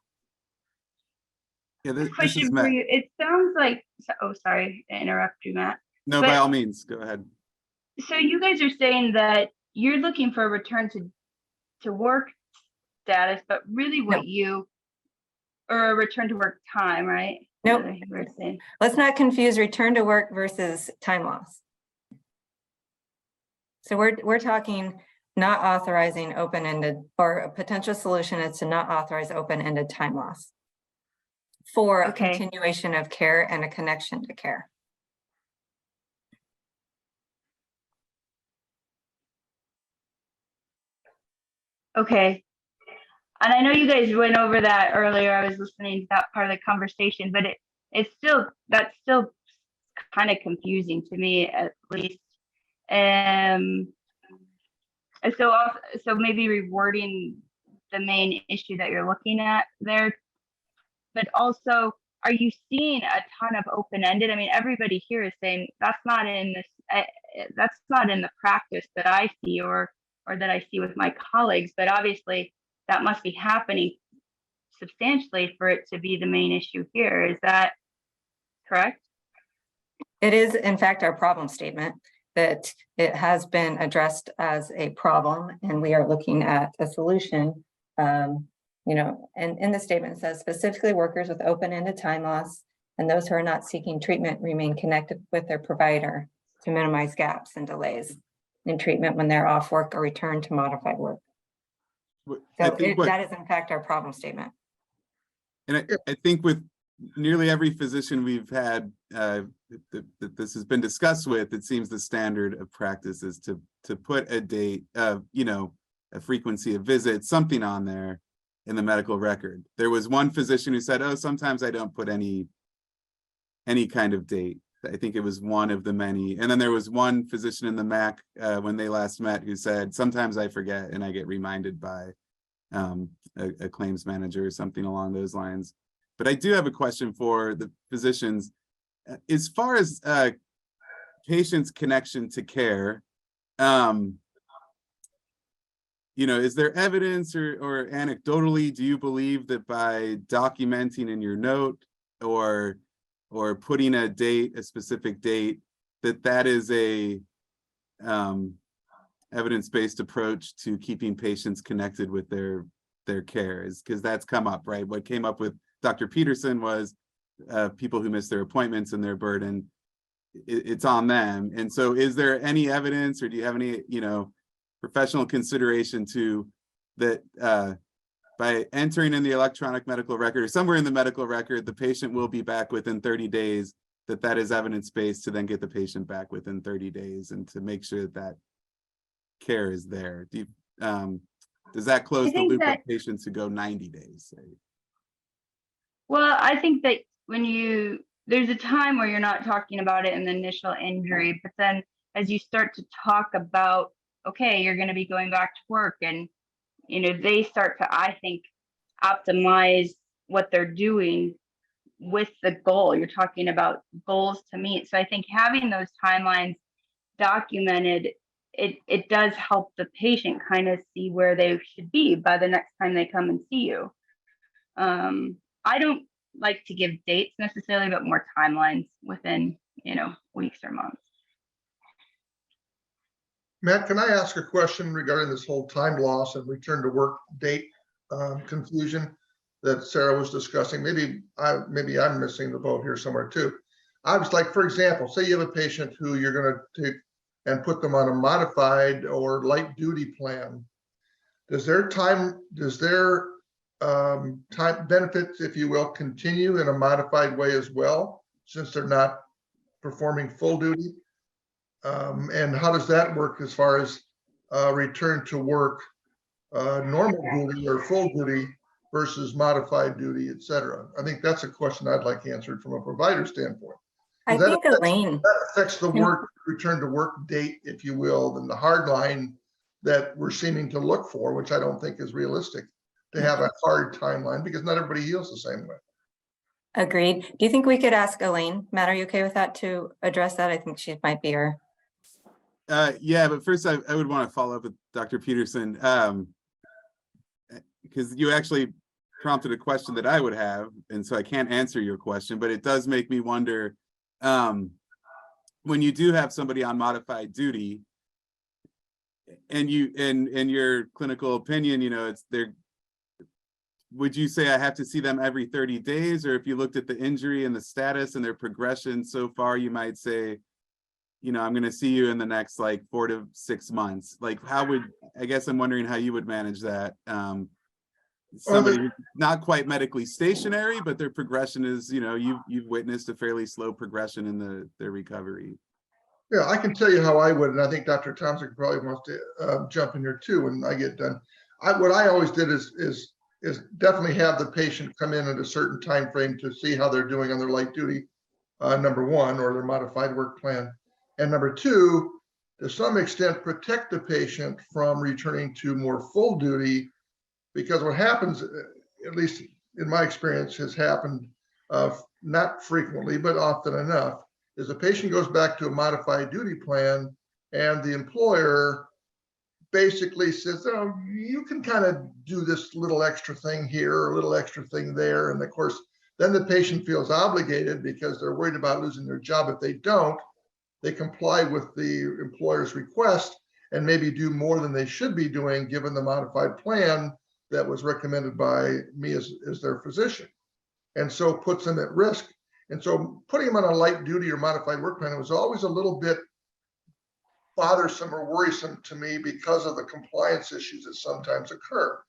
Yeah, this Question is for Matt. you. It sounds like, sorry to interrupt you, Matt. No, but- by all means, go ahead. So you guys are saying that you're looking for a return to work status, but really or a return to work time, right? Nope. what you were saying. Let's not confuse return to work versus time loss. So we're talking not authorizing open-ended, or a potential solution is to not authorize open-ended time loss for a Okay. continuation of care and a connection to care. Okay. And I know you guys went over that earlier. I was listening to that part of the conversation, but that's still kind of confusing to me, at least. And so maybe rewording the main issue that you're looking at there, but also, are you seeing a ton of open-ended? I mean, everybody here is saying that's not in this, that's not in the practice that I see or that I see with my colleagues, but obviously that must be happening substantially for it to be the main issue here. Is that correct? It is, in fact, our problem statement that it has been addressed as a problem, and we are looking at a solution. And in the statement, it says specifically workers with open-ended time loss and those who are not seeking treatment remain connected with their provider to minimize gaps and delays in treatment when they're off work or return to modified work. I So think that is in fact our problem statement. And I think with nearly every physician we've had that this has been discussed with, it seems the standard of practice is to put a date of, a frequency of visits, something on there in the medical record. There was one physician who said, oh, sometimes I don't put any kind of date. I think it was one of the many. And then there was one physician in the MAC when they last met who said, sometimes I forget and I get reminded by a claims manager or something along those lines. But I do have a question for the physicians. As far as patients' connection to care, is there evidence or anecdotally, do you believe that by documenting in your note or putting a specific date, that is a evidence-based approach to keeping patients connected with their care? Because that's come up, right? What came up with Dr. Peterson was people who miss their appointments and their burden, it's on them. And so is there any evidence, or do you have any, professional consideration to that by entering in the electronic medical record or somewhere in the medical record, the patient will be back within 30 days, that is evidence-based to then get the patient back within 30 days and to make sure that care is there? Does that close the loop of patients who go 90 days? Say? Well, I think that there's a time where you're not talking about it in the initial injury, but then as you start to talk about, okay, you're going to be going back to work, and they start to, I think, optimize what they're doing with the goal. You're talking about goals to meet. So I think having those timelines documented, it does help the patient kind of see where they should be by the next time they come and see you. I don't like to give dates necessarily, but more timelines within, weeks or months. Matt, can I ask a question regarding this whole time loss and return to work date confusion that Sarah was discussing? Maybe I'm missing the boat here somewhere too. I was like, for example, say you have a patient who you're going to take and put them on a modified or light duty plan. Does their time benefits, if you will, continue in a modified way as well, since they're not performing full duty? And how does that work as far as return to work, normal duty or full duty versus modified duty, et cetera? I think that's a question I'd like answered from a provider standpoint. I think Elaine, that affects the work return to work date, if you will, and the hard line that we're seeming to look for, which I don't think is realistic to have a hard timeline, because not everybody heals the same way. agreed. Do you think we could ask Elaine? Matt, are you okay with that, to address that? I think she might be our. Yeah, but first I would want to follow up with Dr. Peterson, because you actually prompted a question that I would have, and so I can't answer your question, but it does make me wonder, when you do have somebody on modified duty, and you in your clinical opinion, would you say I have to see them every 30 days? Or if you looked at the injury and the status and their progression so far, you might say, you know, I'm going to see you in the next like 4 to 6 months. Like, how would, I guess I'm wondering how you would manage that. Somebody who's not quite medically stationary, but their progression is, you know, you've witnessed a fairly slow progression in their recovery. Yeah, I can tell you how I would, and I think Dr. Thompson probably wants to jump in here too when I get done. What I always did is definitely have the patient come in at a certain time frame to see how they're doing on their light duty, number one, or their modified work plan, and number two, to some extent, protect the patient from returning to more full duty, because what happens, at least in my experience, has happened not frequently, but often enough, is the patient goes back to a modified duty plan and the employer basically says, oh, you can kind of do this little extra thing here or a little extra thing there. And of course, then the patient feels obligated because they're worried about losing their job. If they don't, they comply with the employer's request and maybe do more than they should be doing given the modified plan that was recommended by me as their physician. And so puts them at risk. And so putting them on a light duty or modified work plan was always a little bit bothersome or worrisome to me because of the compliance issues that sometimes occur.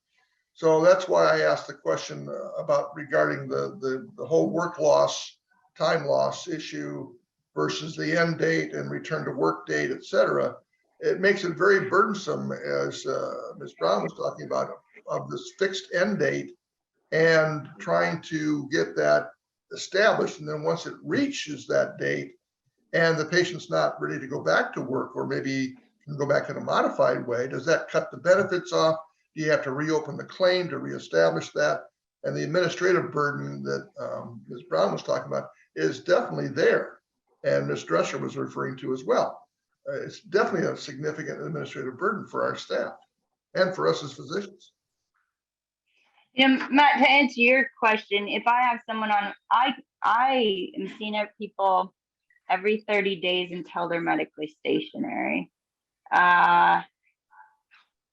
So that's why I asked the question about regarding the whole work loss, time loss issue versus the end date and return to work date, et cetera. It makes it very burdensome, as Ms. Brown was talking about, of this fixed end date and trying to get that established. And then once it reaches that date and the patient's not ready to go back to work, or maybe can go back in a modified way, does that cut the benefits off? Do you have to reopen the claim to reestablish that? And the administrative burden that Ms. Brown was talking about is definitely there. And Ms. Drescher was referring to as well. It's definitely a significant administrative burden for our staff and for us as physicians. You know, Matt, to answer your question, if I have someone on, I am seeing people every 30 days until they're medically stationary. And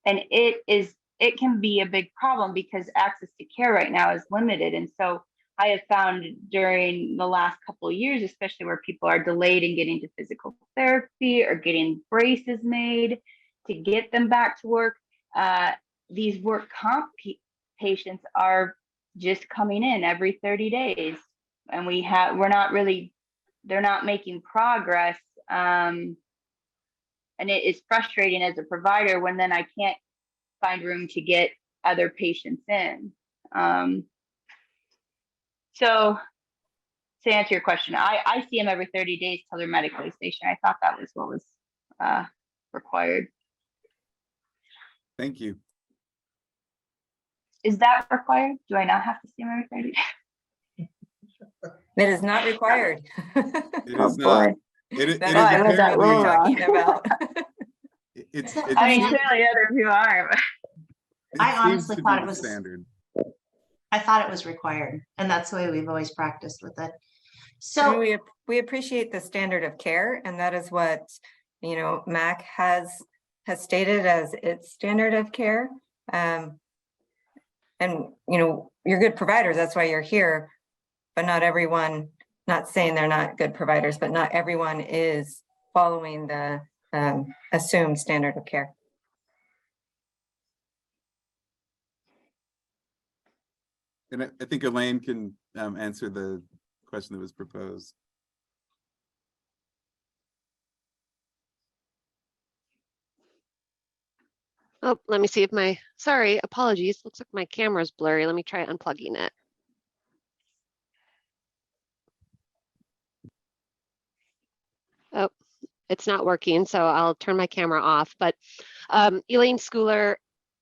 it can be a big problem because access to care right now is limited. And so I have found during the last couple of years, especially where people are delayed in getting to physical therapy or getting braces made to get them back to work, these work comp patients are just coming in every 30 days. And they're not making progress. And it is frustrating as a provider when then I can't find room to get other patients in. So to answer your question, I see them every 30 days till they're medically stationary. I thought that was what was required. Thank you. Is that required? Do I not have to see them every 30 days? It is not required. It Oh, is not. boy. It is That I read that apparently, we're talking about. it's I mean, clearly other people are. But I seems honestly to be thought the it was standard. I thought it was required, and that's the way we've always practiced with it. I So mean, we appreciate the standard of care, and that is what, you know, MAC has stated as its standard of care. And you know, you're good providers, that's why you're here, but not everyone, not saying they're not good providers, but not everyone is following the assumed standard of care. And I think Elaine can answer the question that was proposed. Oh, let me see if sorry, apologies. Looks like my camera's blurry. Let me try unplugging it. Oh, it's not working, so I'll turn my camera off. But Elaine Schooler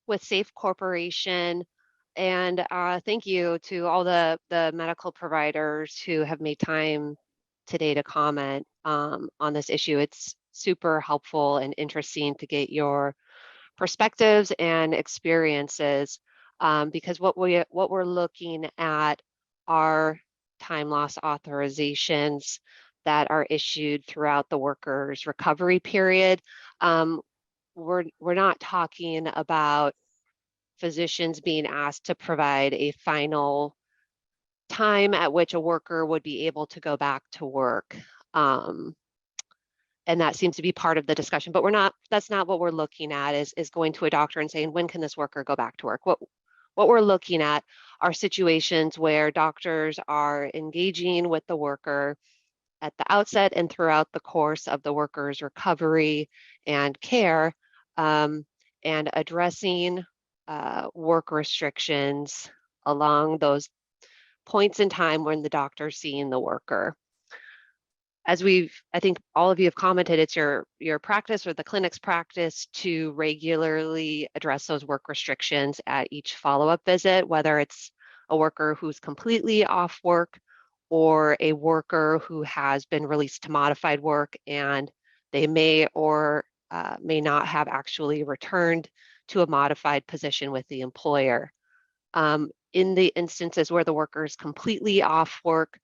with Safe Corporation, and thank you to all the medical providers who have made time today to comment on this issue. It's super helpful and interesting to get your perspectives and experiences, because what we're looking at are time loss authorizations that are issued throughout the worker's recovery period. We're not talking about physicians being asked to provide a final time at which a worker would be able to go back to work. And that seems to be part of the discussion, but that's not what we're looking at is going to a doctor and saying, when can this worker go back to work? What we're looking at are situations where doctors are engaging with the worker at the outset and throughout the course of the worker's recovery and care, and addressing work restrictions along those points in time when the doctor's seeing the worker. As I think all of you have commented, it's your practice or the clinic's practice to regularly address those work restrictions at each follow-up visit, whether it's a worker who's completely off work or a worker who has been released to modified work and they may or may not have actually returned to a modified position with the employer. In the instances where the worker is completely off work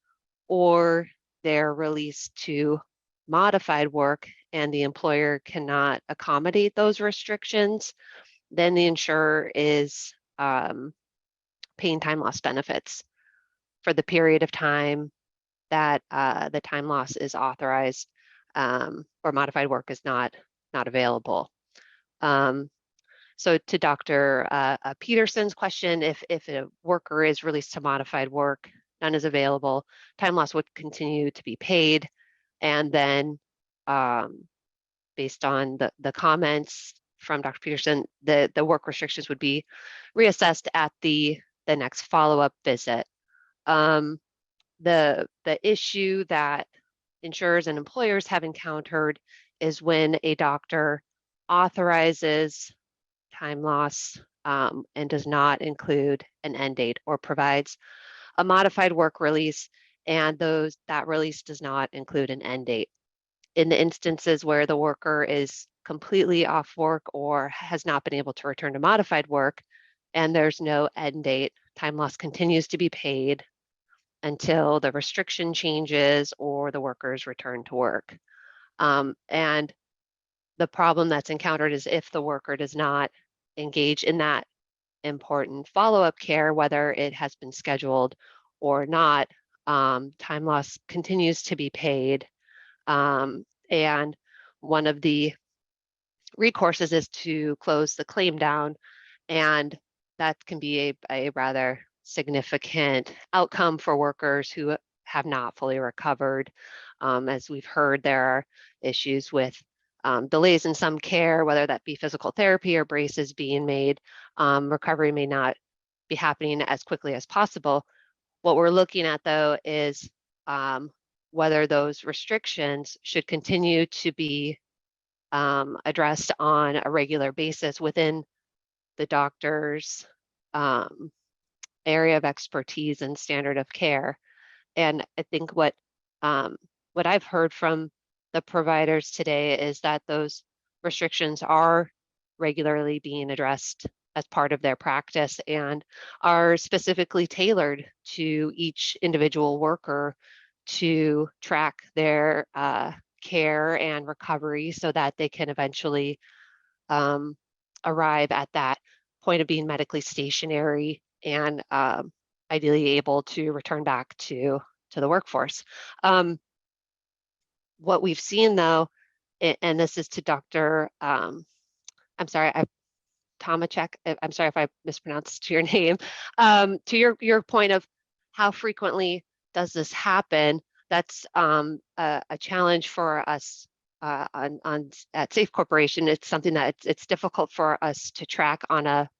or they're released to modified work and the employer cannot accommodate those restrictions, then the insurer is paying time loss benefits for the period of time that the time loss is authorized or modified work is not available. So to Dr. Peterson's question, if a worker is released to modified work, none is available, time loss would continue to be paid. And then based on the comments from Dr. Peterson, the work restrictions would be reassessed at the next follow-up visit. The issue that insurers and employers have encountered is when a doctor authorizes time loss and does not include an end date or provides a modified work release and that release does not include an end date. In the instances where the worker is completely off work or has not been able to return to modified work and there's no end date, time loss continues to be paid until the restriction changes or the workers return to work. And the problem that's encountered is if the worker does not engage in that important follow-up care, whether it has been scheduled or not, time loss continues to be paid. And one of the recourses is to close the claim down, and that can be a rather significant outcome for workers who have not fully recovered. As we've heard, there are issues with delays in some care, whether that be physical therapy or braces being made. Recovery may not be happening as quickly as possible. What we're looking at, though, is whether those restrictions should continue to be addressed on a regular basis within the doctor's area of expertise and standard of care. And I think what I've heard from the providers today is that those restrictions are regularly being addressed as part of their practice and are specifically tailored to each individual worker to track their care and recovery so that they can eventually arrive at that point of being medically stationary and ideally able to return back to the workforce. What we've seen, though, and this is to Dr. I'm sorry, Tomacek, I'm sorry if I mispronounced your name, to your point of how frequently does this happen, that's a challenge for us at Safe Corporation. It's something that it's difficult for us to track on a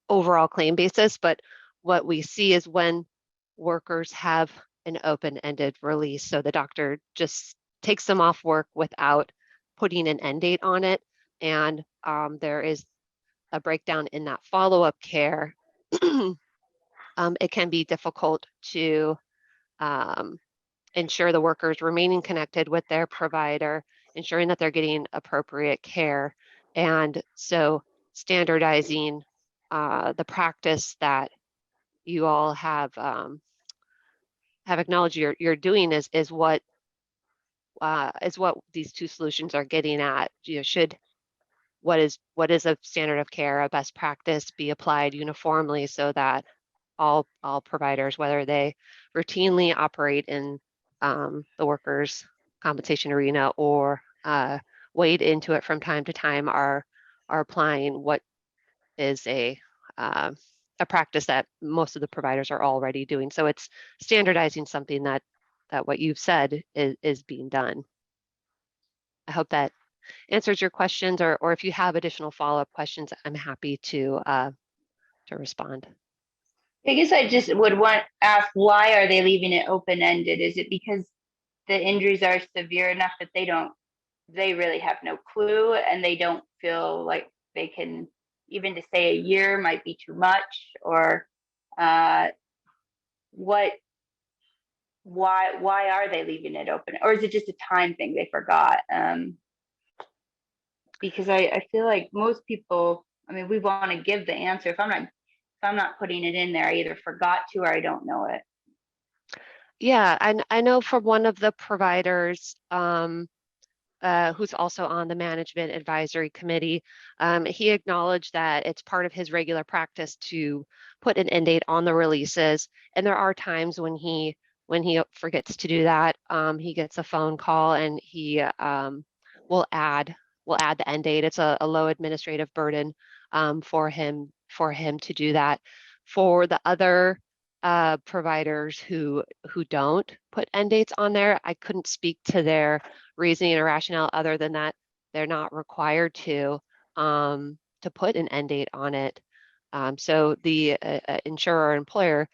overall claim basis, but what we see is when workers have an open-ended release, so the doctor just takes them off work without putting an end date on it, and there is a breakdown in that follow-up care, it can be difficult to ensure the workers remaining connected with their provider, ensuring that they're getting appropriate care. And so standardizing the practice that you all have acknowledged you're doing is what these two solutions are getting at. You know, should what is a standard of care, a best practice, be applied uniformly so that all providers, whether they routinely operate in the workers' compensation arena or wade into it from time to time, are applying what is a practice that most of the providers are already doing. So it's standardizing something that what you've said is being done. I hope that answers your questions, or if you have additional follow-up questions, I'm happy to respond. I guess I just would ask, why are they leaving it open-ended? Is it because the injuries are severe enough that they really have no clue, and they don't feel like they can, even to say a year might be too much, or why are they leaving it open? Or is it just a time thing, they forgot? Because I feel like most people, I mean, we want to give the answer. If I'm not putting it in there, I either forgot to or I don't know it. Yeah, I know for one of the providers who's also on the management advisory committee, he acknowledged that it's part of his regular practice to put an end date on the releases. And there are times when he forgets to do that. He gets a phone call and he will add the end date. It's a low administrative burden for him to do that. For the other providers who don't put end dates on there, I couldn't speak to their reasoning or rationale other than that they're not required to put an end date on it. So the insurer or employer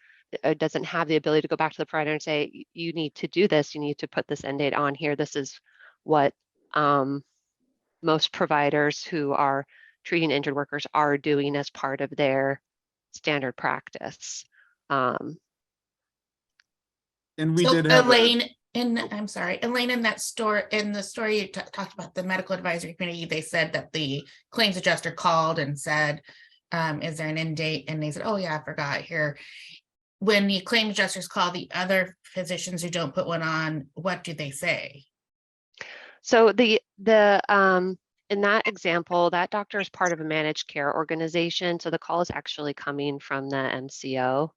doesn't have the ability to go back to the provider and say, you need to do this, you need to put this end date on here. This is what most providers who are treating injured workers are doing as part of their standard practice. And we So did have Elaine, I'm sorry, Elaine, in the story you talked about the medical advisory committee, they said that the claims adjuster called and said, is there an end date? And they said, oh yeah, I forgot here. When the claim adjusters call the other physicians who don't put one on, what do they say? So the in that example, that doctor is part of a managed care organization. So the call is actually coming from the MCO,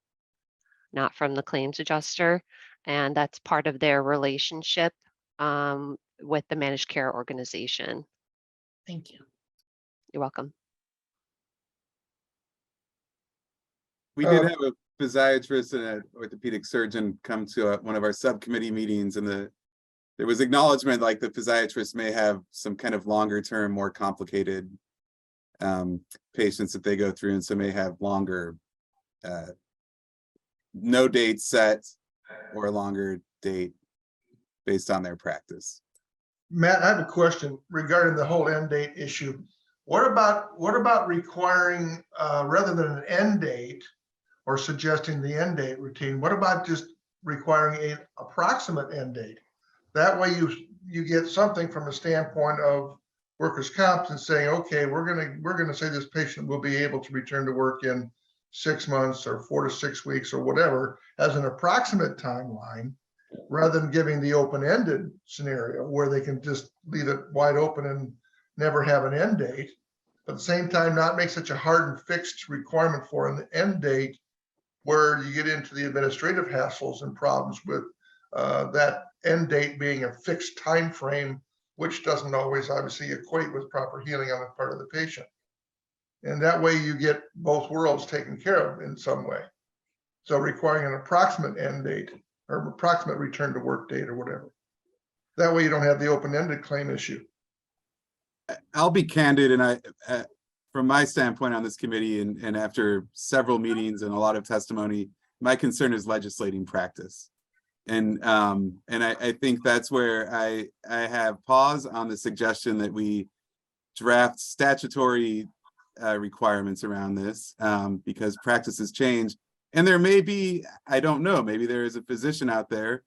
not from the claims adjuster. And that's part of their relationship with the managed care organization. Thank you. You're welcome. We did have a physiatrist and an orthopedic surgeon come to one of our subcommittee meetings, and there was acknowledgement like the physiatrist may have some kind of longer term, more complicated patients that they go through, and so may have longer no date set or a longer date based on their practice. Matt, I have a question regarding the whole end date issue. What about requiring, rather than an end date or suggesting the end date routine, what about just requiring an approximate end date? That way you get something from a standpoint of workers' comp and saying, okay, we're gonna say this patient will be able to return to work in 6 months or 4 to 6 weeks or whatever as an approximate timeline, rather than giving the open-ended scenario where they can just leave it wide open and never have an end date. But at the same time, not make such a hard and fixed requirement for an end date where you get into the administrative hassles and problems with that end date being a fixed time frame, which doesn't always obviously equate with proper healing on the part of the patient. And that way you get both worlds taken care of in some way. So requiring an approximate end date or approximate return to work date or whatever. That way you don't have the open-ended claim issue. I'll be candid, and I, from my standpoint on this committee, and after several meetings and a lot of testimony, my concern is legislating practice. And I think that's where I have pause on the suggestion that we draft statutory requirements around this, because practices change. And there may be, I don't know, maybe there is a physician out there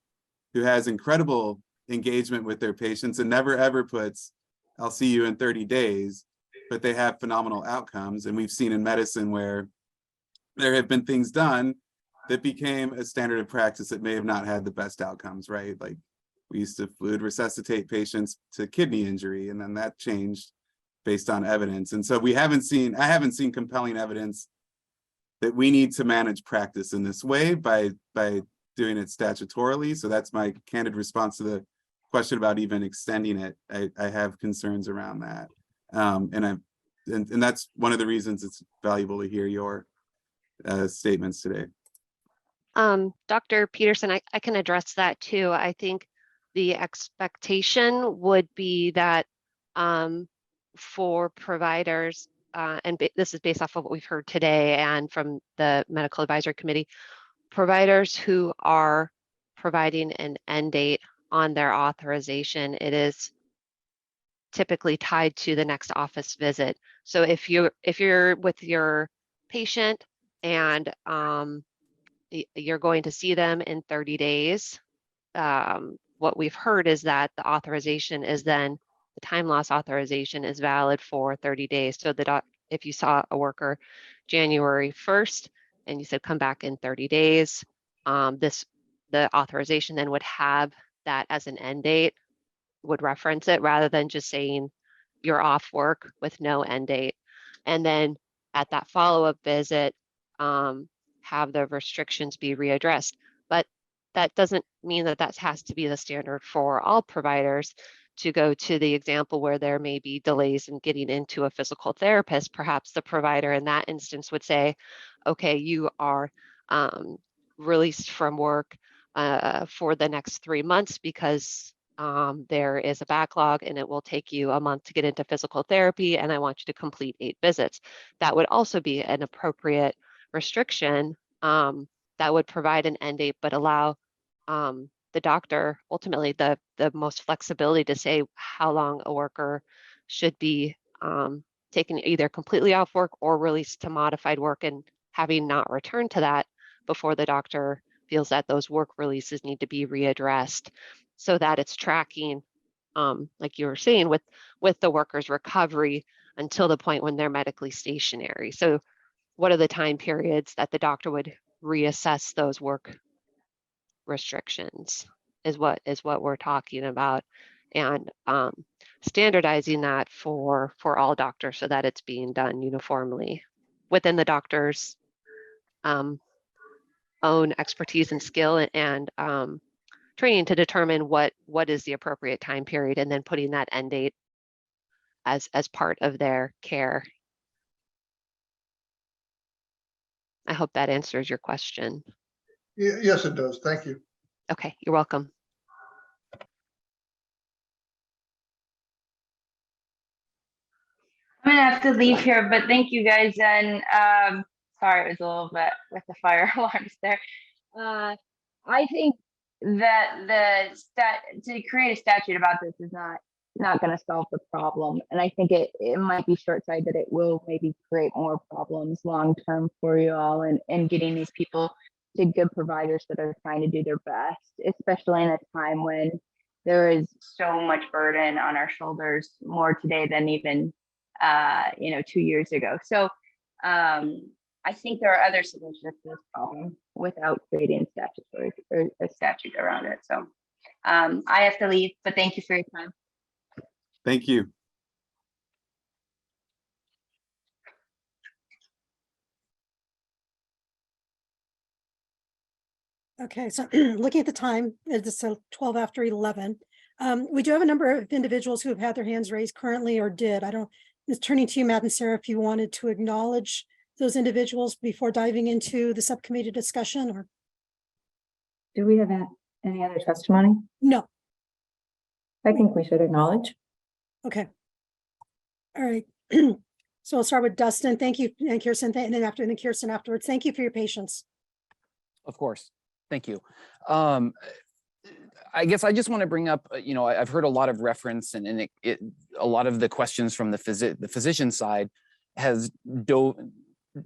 who has incredible engagement with their patients and never ever puts, I'll see you in 30 days, but they have phenomenal outcomes. And we've seen in medicine where there have been things done that became a standard of practice that may have not had the best outcomes, right? Like we used to fluid resuscitate patients to kidney injury, and then that changed based on evidence. And so I haven't seen compelling evidence that we need to manage practice in this way by doing it statutorily. So that's my candid response to the question about even extending it. I have concerns around that. And that's one of the reasons it's valuable to hear your statements today. Dr. Peterson, I can address that too. I think the expectation would be that for providers, and this is based off of what we've heard today and from the Medical Advisory Committee, providers who are providing an end date on their authorization, it is typically tied to the next office visit. So if you're with your patient and you're going to see them in 30 days, what we've heard is that the authorization is then, the time loss authorization is valid for 30 days. So if you saw a worker January 1st and you said come back in 30 days, the authorization then would have that as an end date, would reference it rather than just saying you're off work with no end date. And then at that follow-up visit, have the restrictions be readdressed. But that doesn't mean that has to be the standard for all providers. To go to the example where there may be delays in getting into a physical therapist, perhaps the provider in that instance would say, okay, you are released from work for the next 3 months because there is a backlog and it will take you a month to get into physical therapy, and I want you to complete 8 visits. That would also be an appropriate restriction that would provide an end date, but allow the doctor ultimately the most flexibility to say how long a worker should be taken either completely off work or released to modified work, and having not returned to that before the doctor feels that those work releases need to be readdressed, so that it's tracking, like you were saying, with the worker's recovery until the point when they're medically stationary. So what are the time periods that the doctor would reassess those work restrictions is what we're talking about, and standardizing that for all doctors so that it's being done uniformly within the doctor's own expertise and skill and training to determine what is the appropriate time period, and then putting that end date as part of their care. I hope that answers your question. Yes, it does. Thank you. Okay, you're welcome. I'm gonna have to leave here, but thank you guys. And sorry, it was a little bit with the fire alarms there. I think that to create a statute about this is not going to solve the problem, and I think it might be short-sighted that it will maybe create more problems long term for you all, and getting these people to good providers that are trying to do their best, especially in a time when there is so much burden on our shoulders, more today than even 2 years ago. So I think there are other solutions to this problem without creating statutory or a statute around it. So I have to leave, but thank you for your time. Thank you. Okay, so looking at the time, it's 12 after 11. We do have a number of individuals who have had their hands raised currently or did. Just turning to you, Matt and Sarah, if you wanted to acknowledge those individuals before diving into the subcommittee discussion, or Do we have any other testimony? no? I think we should acknowledge. Okay. All right. So I'll start with Dustin. Thank you, and Kirsten, and then Kirsten afterwards. Thank you for your patience. Of course. Thank you. I guess I just want to bring up, I've heard a lot of reference and a lot of the questions from the physician side has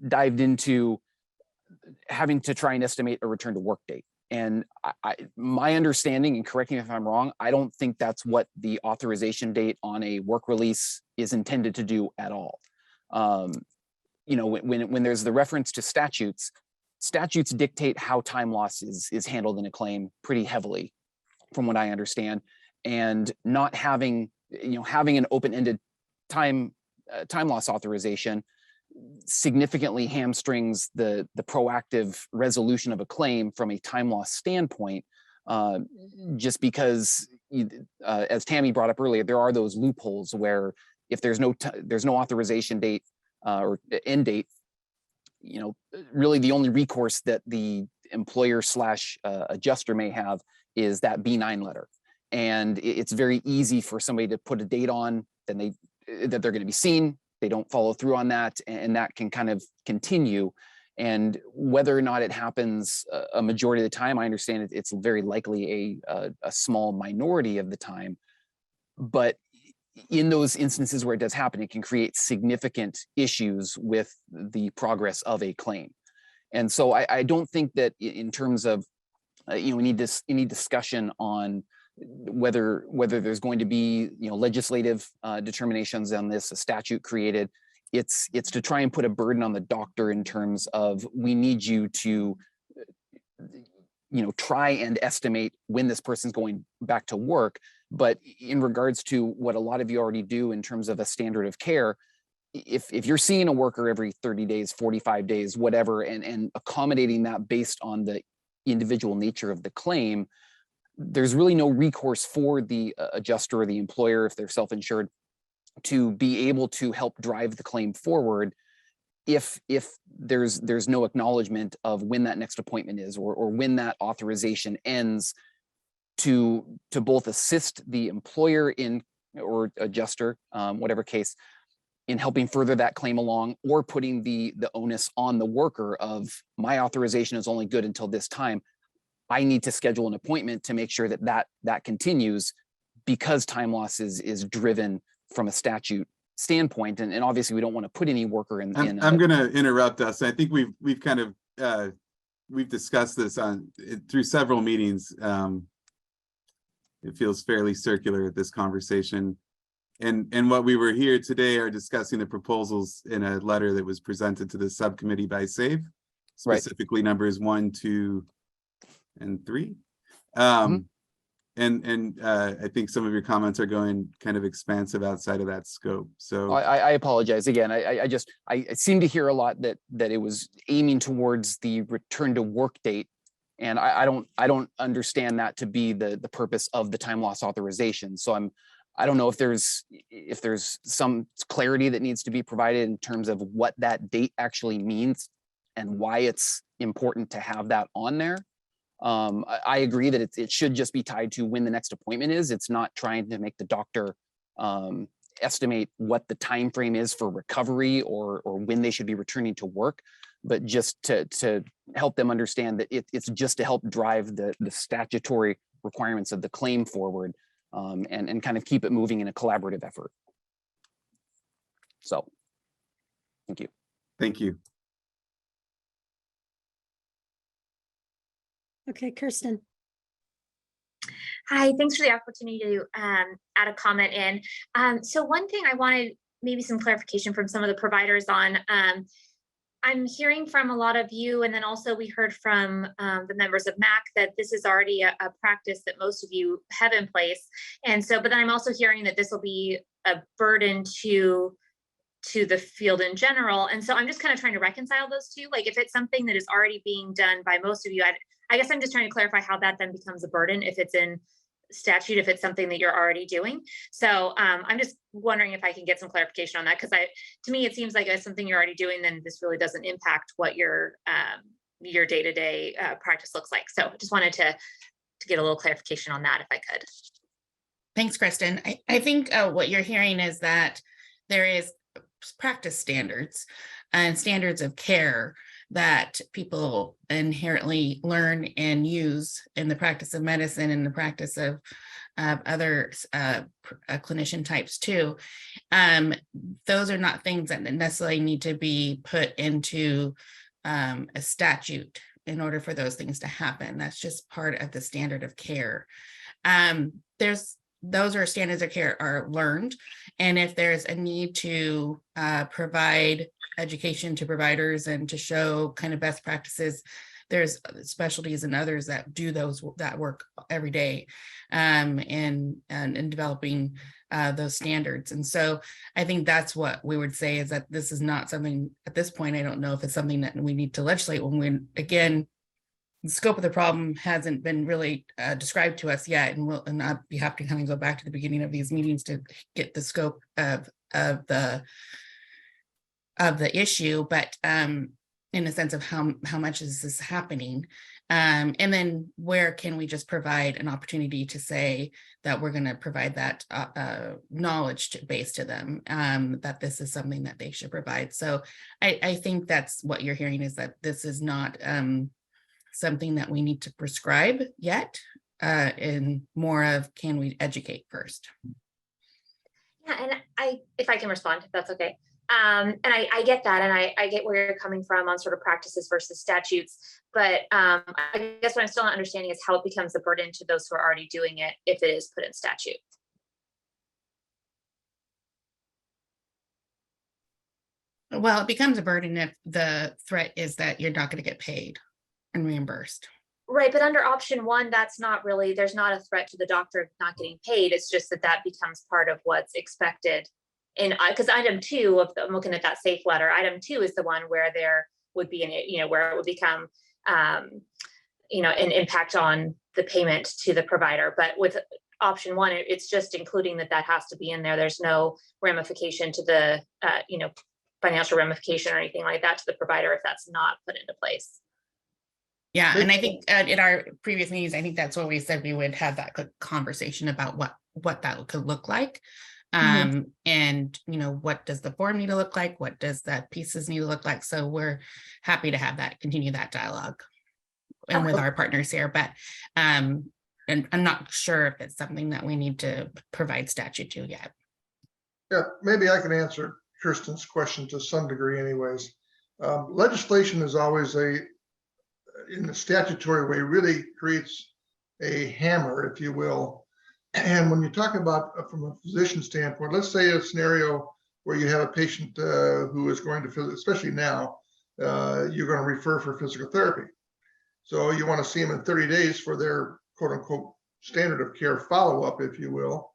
dived into having to try and estimate a return to work date. And my understanding, and correct me if I'm wrong, I don't think that's what the authorization date on a work release is intended to do at all. When there's the reference to statutes dictate how time loss is handled in a claim pretty heavily, from what I understand, and not having an open-ended time time loss authorization significantly hamstrings the proactive resolution of a claim from a time loss standpoint, just because, as Tammy brought up earlier, there are those loopholes where if there's no authorization date or end date, really the only recourse that the employer / adjuster may have is that B9 letter. And it's very easy for somebody to put a date on that they're going to be seen. They don't follow through on that, and that can kind of continue. And whether or not it happens a majority of the time, I understand it's very likely a small minority of the time. But in those instances where it does happen, it can create significant issues with the progress of a claim. And so I don't think that in terms of, we need discussion on whether there's going to be legislative determinations on this, a statute created. It's to try and put a burden on the doctor in terms of, we need you to try and estimate when this person's going back to work. But in regards to what a lot of you already do in terms of a standard of care, if you're seeing a worker every 30 days, 45 days, whatever, and accommodating that based on the individual nature of the claim, there's really no recourse for the adjuster or the employer, if they're self-insured, to be able to help drive the claim forward if there's no acknowledgement of when that next appointment is, or when that authorization ends, to both assist the employer in, or adjuster, whatever case, in helping further that claim along, or putting the onus on the worker of, my authorization is only good until this time. I need to schedule an appointment to make sure that continues, because time loss is driven from a statute standpoint. And obviously we don't want to put any worker in. I'm going to interrupt us. I think we've kind of, we've discussed this through several meetings. It feels fairly circular, this conversation. And what we were here today are discussing the proposals in a letter that was presented to the subcommittee by SAFE, specifically numbers 1, 2, and 3. And I think some of your comments are going kind of expansive outside of that scope. So I apologize again. I seem to hear a lot that it was aiming towards the return to work date, and I don't understand that to be the purpose of the time loss authorization. So I don't know if there's some clarity that needs to be provided in terms of what that date actually means and why it's important to have that on there. I agree that it should just be tied to when the next appointment is. It's not trying to make the doctor estimate what the time frame is for recovery or when they should be returning to work, but just to help them understand that it's just to help drive the statutory requirements of the claim forward, and kind of keep it moving in a collaborative effort. So, thank you. Thank you. Okay, Kirsten. Hi, thanks for the opportunity to add a comment in. So one thing I wanted maybe some clarification from some of the providers on, I'm hearing from a lot of you, and then also we heard from the members of MAC that this is already a practice that most of you have in place. And so, but then I'm also hearing that this will be a burden to the field in general. And so I'm just kind of trying to reconcile those two. Like if it's something that is already being done by most of you, I guess I'm just trying to clarify how that then becomes a burden if it's in statute, if it's something that you're already doing. So I'm just wondering if I can get some clarification on that, because to me, it seems like it's something you're already doing, then this really doesn't impact what your day-to-day practice looks like. So I just wanted to get a little clarification on that if I could. Thanks, Kristen. I think what you're hearing is that there is practice standards and standards of care that people inherently learn and use in the practice of medicine and the practice of other clinician types too. Those are not things that necessarily need to be put into a statute in order for those things to happen. That's just part of the standard of care. Those are standards of care are learned. And if there's a need to provide education to providers and to show kind of best practices, there's specialties and others that do that work every day, and developing those standards. And so I think that's what we would say, is that this is not something at this point. I don't know if it's something that we need to legislate when again, the scope of the problem hasn't been really described to us yet, and I'll be happy to kind of go back to the beginning of these meetings to get the scope of the issue, but in a sense of how much is this happening, and then where can we just provide an opportunity to say that we're going to provide that knowledge base to them, that this is something that they should provide. So I think that's what you're hearing, is that this is not something that we need to prescribe yet, and more of, can we educate first? Yeah, and if I can respond, if that's okay. And I get that, and I get where you're coming from on sort of practices versus statutes, but I guess what I'm still not understanding is how it becomes a burden to those who are already doing it if it is put in statute. Well, it becomes a burden if the threat is that you're not going to get paid and reimbursed. Right, but under option one, that's not really, there's not a threat to the doctor of not getting paid. It's just that becomes part of what's expected. And because item 2 of I'm looking at that safe letter, item 2 is the one where there would be where it would become an impact on the payment to the provider. But with option 1, it's just including that has to be in there. There's no ramification to the financial ramification or anything like that to the provider if that's not put into place. Yeah, and I think in our previous meetings, I think that's what we said, we would have that conversation about what that could look like. And what does the form need to look like? What does that pieces need to look like? So we're happy to have that, continue that dialogue and with our partners here. But and I'm not sure if it's something that we need to provide statute to yet. Yeah, maybe I can answer Kirsten's question to some degree anyways. Legislation is always in a statutory way, really creates a hammer, if you will. And when you're talking about from a physician standpoint, let's say a scenario where you have a patient who is going to, especially now, you're going to refer for physical therapy. So you want to see them in 30 days for their quote unquote standard of care follow-up, if you will.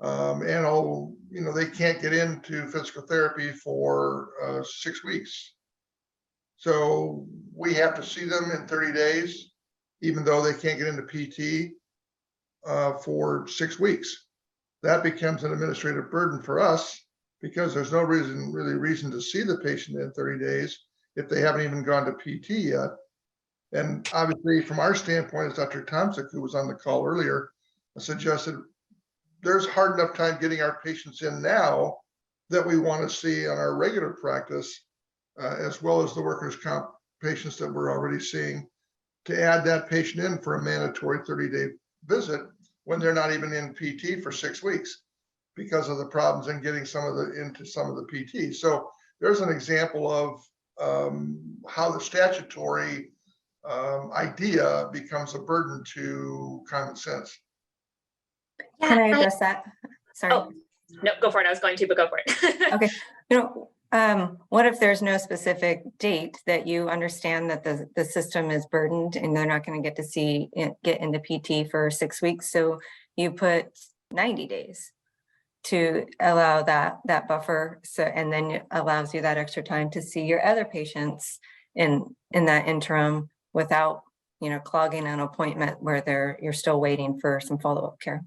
They can't get into physical therapy for 6 weeks. So we have to see them in 30 days, even though they can't get into PT for 6 weeks. That becomes an administrative burden for us because there's no reason to see the patient in 30 days if they haven't even gone to PT yet. And obviously from our standpoint, as Dr. Tomczyk, who was on the call earlier, suggested, there's hard enough time getting our patients in now that we want to see on our regular practice, as well as the workers' comp patients that we're already seeing, to add that patient in for a mandatory 30-day visit when they're not even in PT for 6 weeks because of the problems in getting into some of the PT. So there's an example of how the statutory idea becomes a burden to common sense. Can I address that? Sorry. Oh, no, go for it. I was going to, but go for it. Okay. What if there's no specific date that you understand that the system is burdened and they're not going to get into PT for 6 weeks? So you put 90 days to allow that buffer. So, and then it allows you that extra time to see your other patients in that interim without, clogging an appointment where you're still waiting for some follow-up care.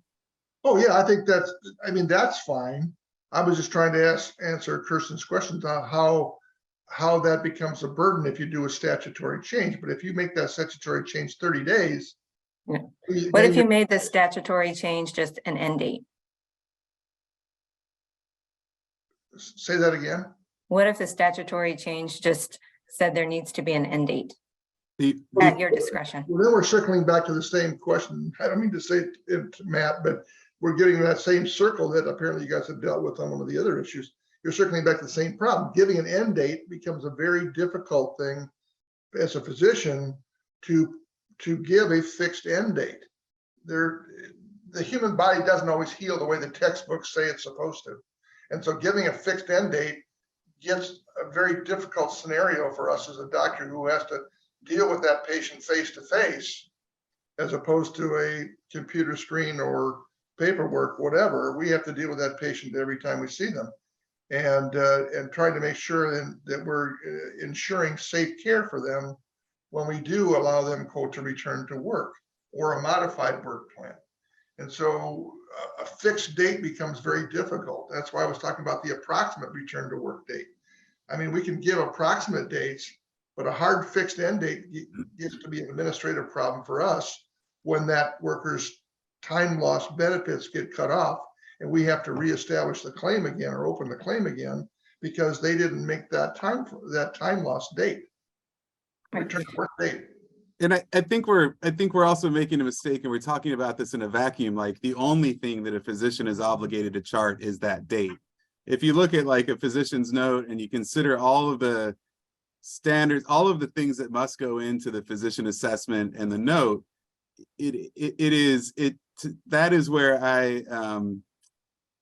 Oh yeah, I think that's fine. I was just trying to answer Kirsten's questions on how that becomes a burden if you do a statutory change. But if you make that statutory change 30 days. Yeah. What if you made the statutory change just an end date? Say that again. What if the statutory change just said there needs to be an end date at your discretion? Well, then we're circling back to the same question. I don't mean to say it to Matt, but we're getting that same circle that apparently you guys have dealt with on one of the other issues. You're circling back to the same problem. Giving an end date becomes a very difficult thing as a physician to give a fixed end date. The human body doesn't always heal the way the textbooks say it's supposed to. And so giving a fixed end date gives a very difficult scenario for us as a doctor who has to deal with that patient face to face, as opposed to a computer screen or paperwork, whatever. We have to deal with that patient every time we see them, and trying to make sure that we're ensuring safe care for them when we do allow them, quote, to return to work or a modified work plan. And so a fixed date becomes very difficult. That's why I was talking about the approximate return to work date. I mean, we can give approximate dates, but a hard fixed end date gets to be an administrative problem for us when that worker's time loss benefits get cut off and we have to reestablish the claim again or open the claim again because they didn't make that time loss date. Return to work date. And I think we're also making a mistake, and we're talking about this in a vacuum. Like the only thing that a physician is obligated to chart is that date. If you look at like a physician's note and you consider all of the standards, all of the things that must go into the physician assessment and the note, that is where I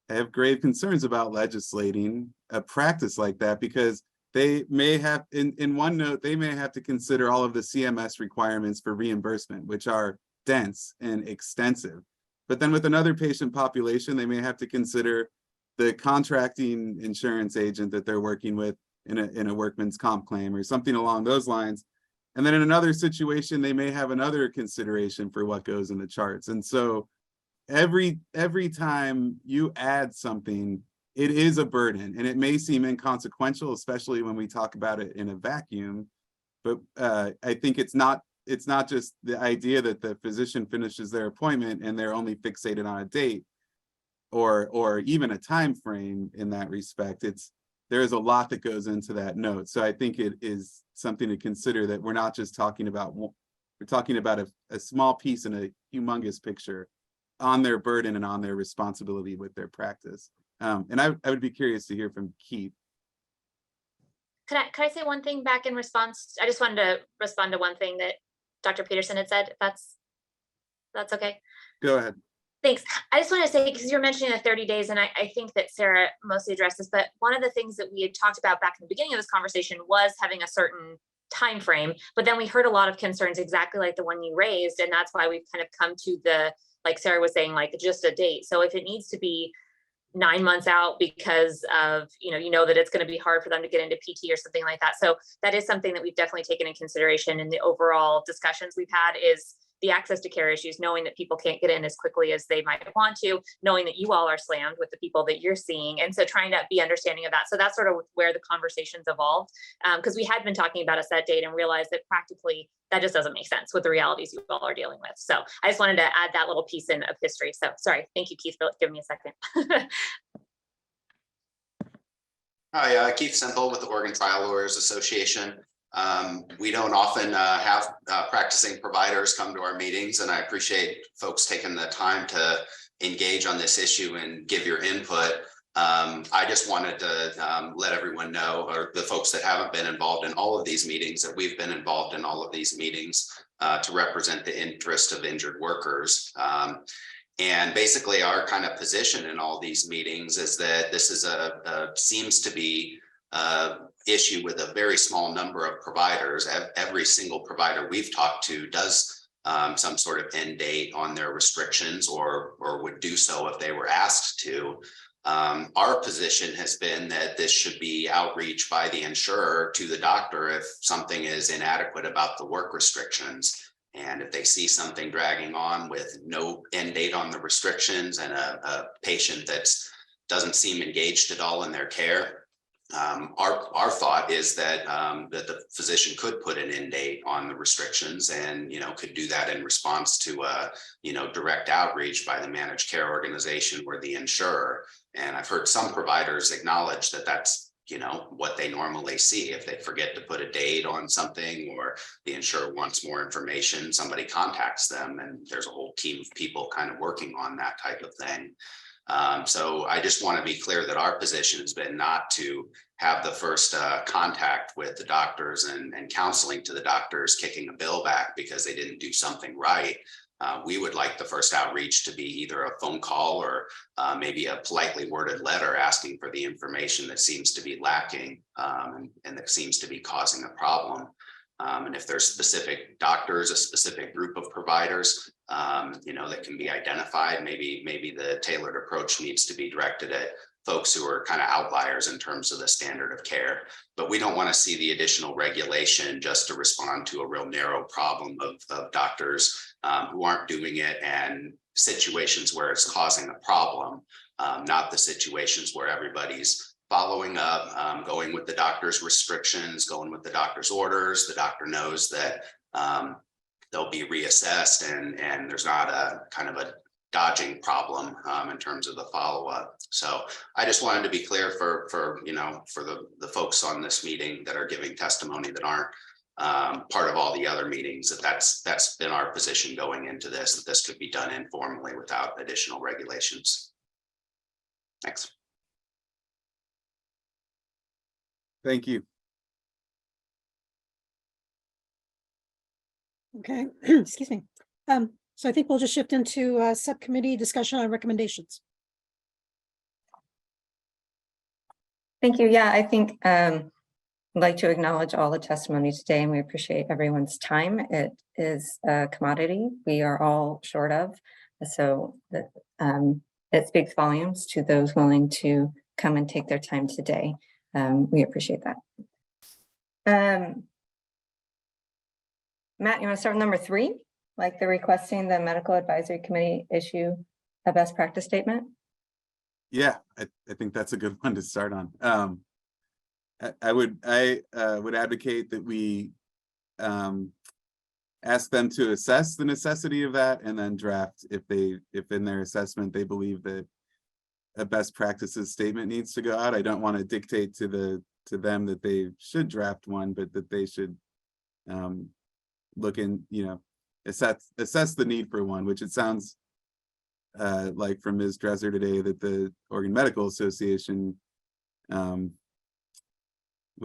have grave concerns about legislating a practice like that, because they may have, in one note, they may have to consider all of the CMS requirements for reimbursement, which are dense and extensive. But then with another patient population, they may have to consider the contracting insurance agent that they're working with in a workman's comp claim or something along those lines. And then in another situation, they may have another consideration for what goes in the charts. And so every time you add something, it is a burden, and it may seem inconsequential, especially when we talk about it in a vacuum. But I think it's not just the idea that the physician finishes their appointment and they're only fixated on a date or even a time frame in that respect. There's a lot that goes into that note. So I think it is something to consider, that we're not just talking about, we're talking about a small piece in a humongous picture on their burden and on their responsibility with their practice. And I would be curious to hear from Keith. Could I say one thing back in response? I just wanted to respond to one thing that Dr. Peterson had said, if that's okay. Go ahead. Thanks. I just want to say, because you're mentioning the 30 days, and I think that Sarah mostly addressed this, but one of the things that we had talked about back in the beginning of this conversation was having a certain time frame, but then we heard a lot of concerns exactly like the one you raised, and that's why we've kind of come to the, like Sarah was saying, like just a date. So if it needs to be 9 months out because of, you know that it's going to be hard for them to get into PT or something like that. So that is something that we've definitely taken in consideration in the overall discussions we've had, is the access to care issues, knowing that people can't get in as quickly as they might want to, knowing that you all are slammed with the people that you're seeing. And so trying to be understanding of that. So that's sort of where the conversations evolved, because we had been talking about a set date and realized that practically that just doesn't make sense with the realities you all are dealing with. So I just wanted to add that little piece in of history. So sorry. Thank you, Keith, for giving me a second. Hi, Keith Semple with the Oregon Trial Lawyers Association. We don't often have practicing providers come to our meetings, and I appreciate folks taking the time to engage on this issue and give your input. I just wanted to let everyone know, or the folks that haven't been involved in all of these meetings, that we've been involved in all of these meetings to represent the interest of injured workers. And basically our kind of position in all these meetings is that this is seems to be issue with a very small number of providers. Every single provider we've talked to does some sort of end date on their restrictions, or would do so if they were asked to. Our position has been that this should be outreach by the insurer to the doctor if something is inadequate about the work restrictions. And if they see something dragging on with no end date on the restrictions and a patient that doesn't seem engaged at all in their care, our thought is that that the physician could put an end date on the restrictions, and could do that in response to direct outreach by the managed care organization or the insurer. And I've heard some providers acknowledge that that's what they normally see. If they forget to put a date on something, or the insurer wants more information, somebody contacts them, and there's a whole team of people kind of working on that type of thing. So I just want to be clear that our position has been not to have the first contact with the doctors and counseling to the doctors kicking a bill back because they didn't do something right. We would like the first outreach to be either a phone call or maybe a politely worded letter asking for the information that seems to be lacking and that seems to be causing a problem. And if there's specific doctors, a specific group of providers, that can be identified, maybe the tailored approach needs to be directed at folks who are kind of outliers in terms of the standard of care. But we don't want to see the additional regulation just to respond to a real narrow problem of doctors who aren't doing it, and situations where it's causing a problem, not the situations where everybody's following up, going with the doctor's restrictions, going with the doctor's orders. The doctor knows that they'll be reassessed, and there's not a kind of a dodging problem in terms of the follow-up. So I just wanted to be clear for the folks on this meeting that are giving testimony that aren't part of all the other meetings, that's been our position going into this, that this could be done informally without additional regulations. Thanks. Thank you. Okay, excuse me. So I think we'll just shift into subcommittee discussion on recommendations. Thank you. Yeah, I think I'd like to acknowledge all the testimony today, and we appreciate everyone's time. It is a commodity we are all short of, so that it speaks volumes to those willing to come and take their time today. We appreciate that. Matt, you want to start with number 3, like the requesting the medical advisory committee issue a best practice statement? Yeah, I think that's a good one to start on. I would advocate that we ask them to assess the necessity of that, and then draft if in their assessment they believe that a best practices statement needs to go out. I don't want to dictate to them that they should draft one, but that they should look in, assess the need for one, which it sounds like from Ms. Dresser today that the Oregon Medical Association would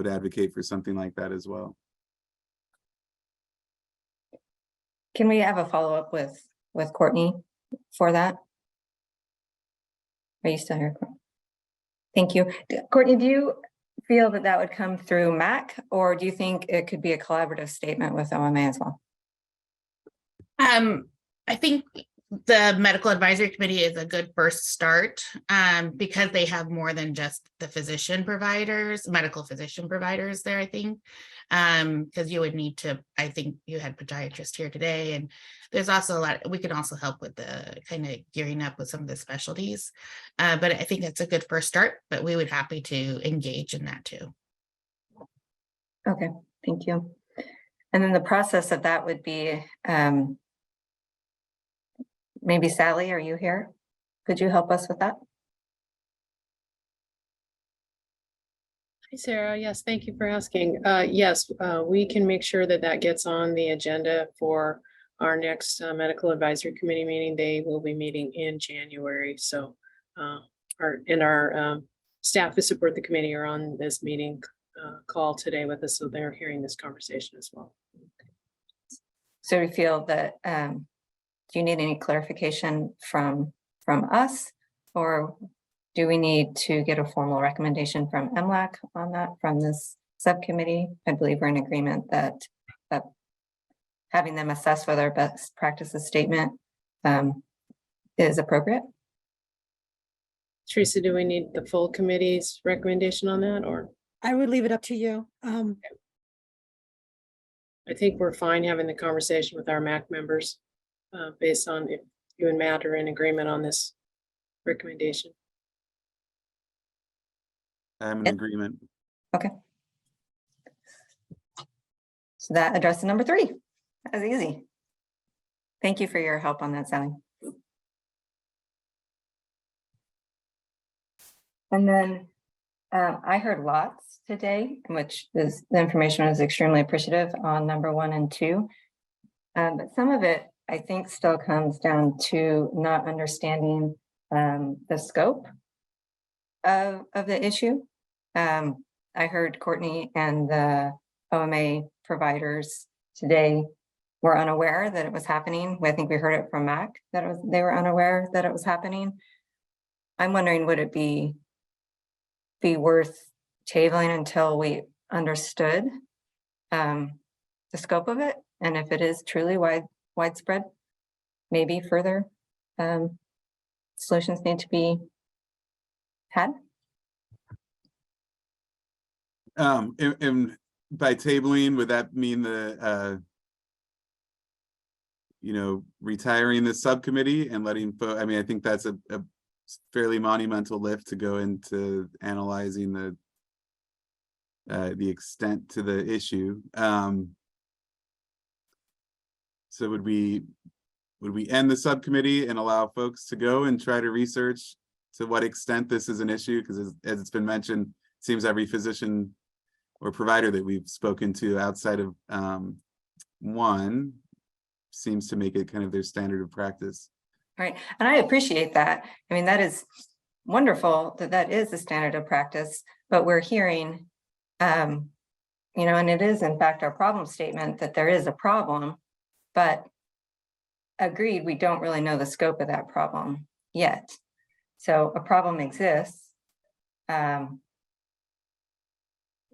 advocate for something like that as well. Can we have a follow-up with Courtney for that? Are you still here? Thank you. Courtney, do you feel that would come through MAC, or do you think it could be a collaborative statement with OMA as well? I think the medical advisory committee is a good first start because they have more than just the medical physician providers there, I think, because you would need to, I think you had podiatrists here today, and there's also a lot, we can also help with the kind of gearing up with some of the specialties, but I think that's a good first start, but we would happy to engage in that too. Okay, thank you. And then the process of that would be, maybe Sally, are you here? Could you help us with that? Hi, Sarah. Yes, thank you for asking. Yes, we can make sure that gets on the agenda for our next medical advisory committee meeting. They will be meeting in January. So our staff who support the committee are on this meeting call today with us. So they're hearing this conversation as well. So we feel that, do you need any clarification from us, or do we need to get a formal recommendation from MLAC on that from this subcommittee? I believe we're in agreement that having them assess whether our best practices statement is appropriate. Teresa, do we need the full committee's recommendation on that, or? I would leave it up to you. I think we're fine having the conversation with our MAC members based on if you and Matt are in agreement on this recommendation. I'm in agreement. Okay. So that addresses number 3. That was easy. Thank you for your help on that, Sally. And then I heard lots today, which is the information was extremely appreciative on number 1 and 2. But some of it, I think, still comes down to not understanding the scope of the issue. I heard Courtney and the OMA providers today were unaware that it was happening. I think we heard it from MAC that they were unaware that it was happening. I'm wondering, would it be worth tabling until we understood the scope of it, and if it is truly widespread, maybe further solutions need to be had. And by tabling, would that mean the retiring the subcommittee and letting I mean, I think that's a fairly monumental lift to go into analyzing the extent to the issue. So would we end the subcommittee and allow folks to go and try to research to what extent this is an issue? Because as it's been mentioned, it seems every physician or provider that we've spoken to outside of one seems to make it kind of their standard of practice. Right, and I appreciate that. I mean, that is wonderful that is the standard of practice, but we're hearing, and it is in fact our problem statement that there is a problem, but agreed, we don't really know the scope of that problem yet. So a problem exists, but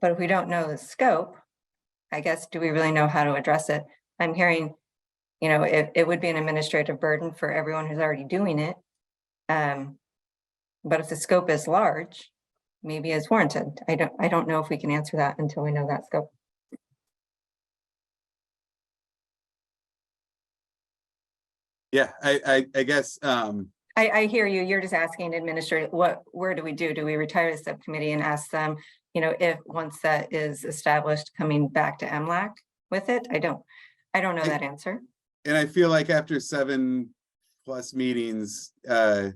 if we don't know the scope, I guess, do we really know how to address it? I'm hearing, it would be an administrative burden for everyone who's already doing it. But if the scope is large, maybe it's warranted. I don't know if we can answer that until we know that scope. Yeah, I guess. I hear you. You're just asking administrative, where do we do? Do we retire the subcommittee and ask them, if once that is established, coming back to MLAC with it? I don't know that answer. And I feel like after 7+ meetings, there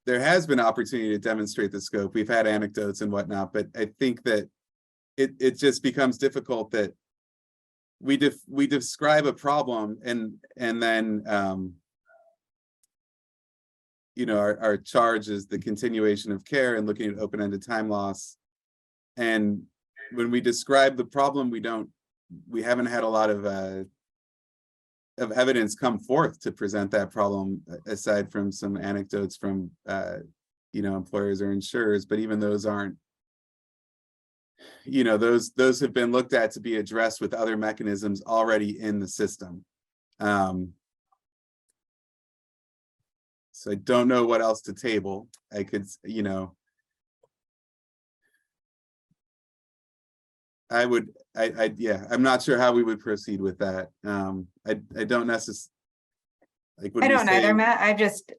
has been opportunity to demonstrate the scope. We've had anecdotes and whatnot, but I think that it just becomes difficult that we describe a problem and then our charge is the continuation of care and looking at open-ended time loss. And when we describe the problem, we haven't had a lot of evidence come forth to present that problem, aside from some anecdotes from employers or insurers. But even those aren't, those have been looked at to be addressed with other mechanisms already in the system. So I don't know what else to table. I could, I'm not sure how we would proceed with that. I don't necessarily. I don't either, Matt.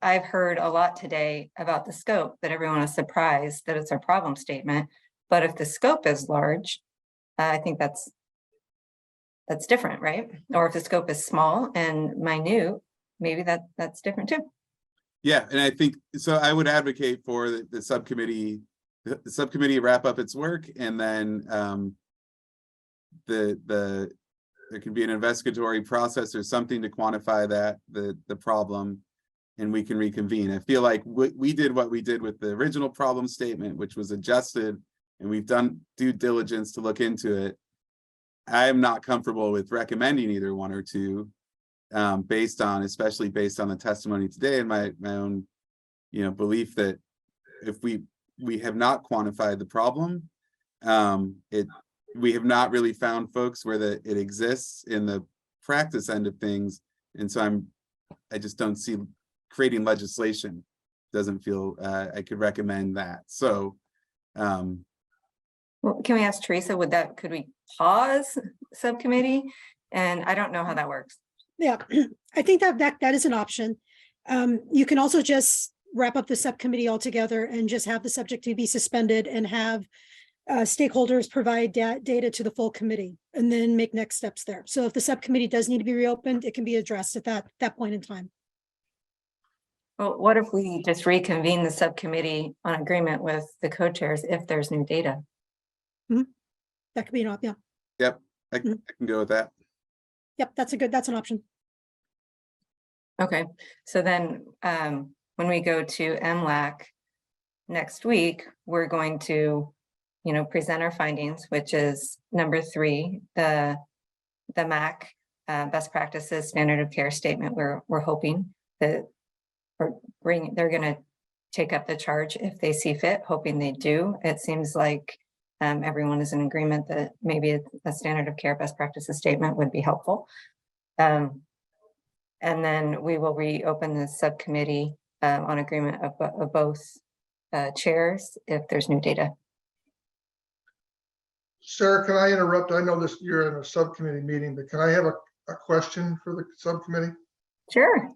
I've heard a lot today about the scope, that everyone is surprised that it's a problem statement. But if the scope is large, I think that's different, right? Or if the scope is small and minute, maybe that's different too. Yeah, and I think so. I would advocate for the subcommittee. The subcommittee wrap up its work, and then there can be an investigatory process or something to quantify the problem, and we can reconvene. I feel like we did what we did with the original problem statement, which was adjusted, and we've done due diligence to look into it. I am not comfortable with recommending either one or two, especially based on the testimony today and my own, belief that if we have not quantified the problem, we have not really found folks where it exists in the practice end of things. And so I just don't see creating legislation. Doesn't feel I could recommend that. So well, can we ask Teresa, could we pause subcommittee? And I don't know how that works. Yeah, I think that is an option. You can also just wrap up the subcommittee altogether and just have the subject to be suspended and have stakeholders provide data to the full committee and then make next steps there. So if the subcommittee does need to be reopened, it can be addressed at that point in time. Well, what if we just reconvene the subcommittee on agreement with the co-chairs if there's new data? That could be an option. Yeah. Yep, I can go with that. Yep, that's an option. Okay, so then when we go to MLAC next week, we're going to present our findings, which is number 3, the MAC best practices standard of care statement. We're hoping that they're going to take up the charge if they see fit, hoping they do. It seems like everyone is in agreement that maybe a standard of care best practices statement would be helpful. And then we will reopen the subcommittee on agreement of both chairs if there's new data. Sarah, can I interrupt? I know this, you're in a subcommittee meeting, but can I have a question for the subcommittee? Sure.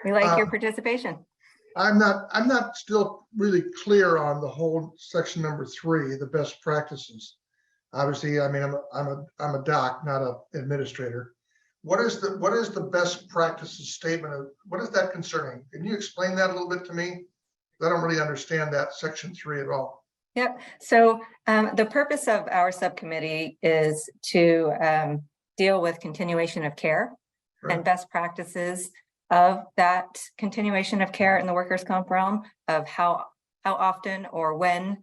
We like your participation. I'm not still really clear on the whole section number 3, the best practices. Obviously, I mean, I'm a doc, not an administrator. What is the best practices statement of, what is that concerning? Can you explain that a little bit to me? I don't really understand that section 3 at all. Yep. So the purpose of our subcommittee is to deal with continuation of care and best practices of that continuation of care in the workers' comp realm, of how often or when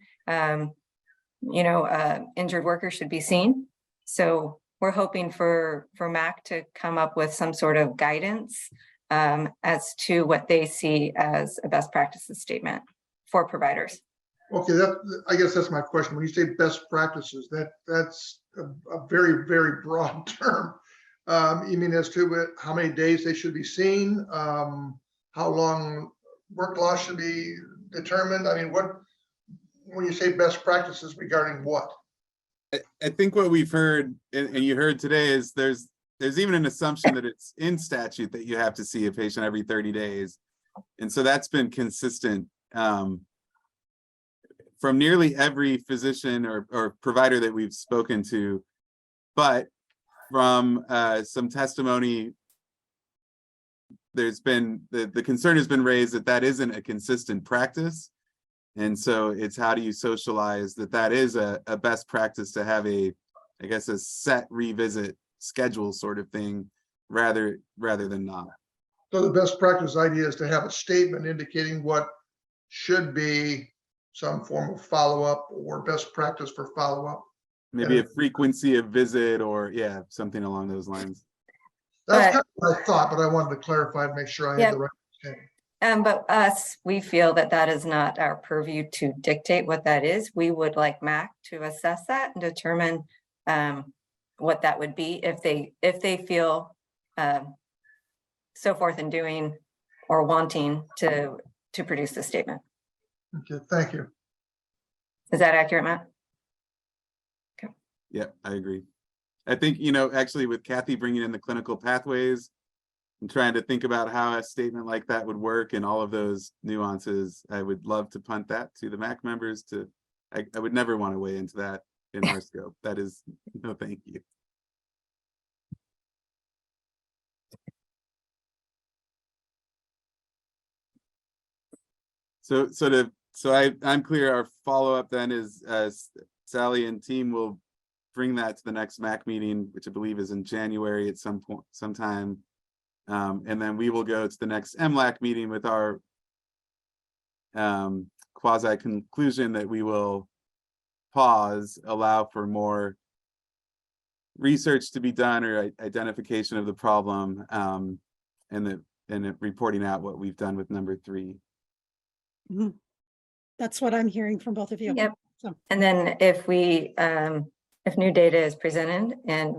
injured workers should be seen. So we're hoping for MAC to come up with some sort of guidance as to what they see as a best practices statement for providers. Okay, I guess that's my question. When you say best practices, that's a very, very broad term. You mean as to how many days they should be seen, how long work loss should be determined? I mean, when you say best practices regarding what? I think what we've heard and you heard today is there's even an assumption that it's in statute that you have to see a patient every 30 days. And so that's been consistent from nearly every physician or provider that we've spoken to. But from some testimony, there's been the concern has been raised that isn't a consistent practice. And so it's how do you socialize that is a best practice to have a set revisit schedule sort of thing rather than not. So the best practice idea is to have a statement indicating what should be some form of follow-up or best practice for follow-up. Maybe a frequency of visit or something along those lines. That's kind of what I thought, but I wanted to clarify to make sure I had the right understanding. But we feel that is not our purview to dictate what that is. We would like MAC to assess that and determine what that would be if they feel so forth in doing or wanting to produce the statement. Okay, thank you. Is that accurate, Matt? Okay. Yeah, I agree. I think, actually with Kathy bringing in the clinical pathways and trying to think about how a statement like that would work and all of those nuances, I would love to punt that to the MAC members I would never want to weigh into that in our scope. That is, no, thank you. So I'm clear. Our follow-up then is Sally and team will bring that to the next MAC meeting, which I believe is in January at some point, sometime. And then we will go to the next MLAC meeting with our quasi conclusion that we will pause, allow for more research to be done or identification of the problem, and reporting out what we've done with number 3. Mm-hmm. That's what I'm hearing from both of you. Yep. So. And then if new data is presented, and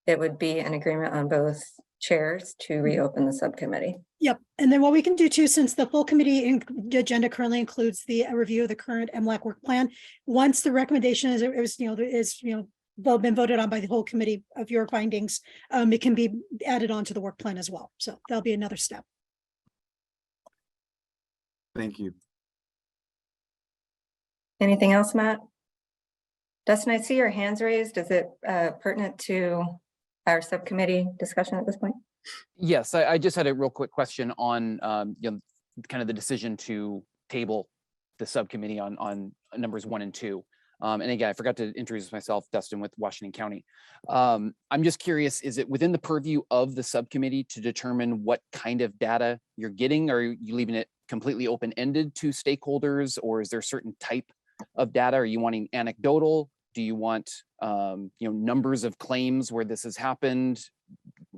it would be an agreement on both chairs to reopen the subcommittee. Yep. And then what we can do too, since the full committee agenda currently includes the review of the current MLAC work plan, once the recommendation is been voted on by the whole committee of your findings, it can be added on to the work plan as well. So that'll be another step. Thank you. Anything else, Matt? Dustin, I see your hands raised. Is it pertinent to our subcommittee discussion at this point? Yes, I just had a real quick question on kind of the decision to table the subcommittee on numbers 1 and 2. And again, I forgot to introduce myself, Dustin with Washington County. I'm just curious, is it within the purview of the subcommittee to determine what kind of data you're getting? Or are you leaving it completely open-ended to stakeholders, or is there a certain type of data? Are you wanting anecdotal? Do you want numbers of claims where this has happened,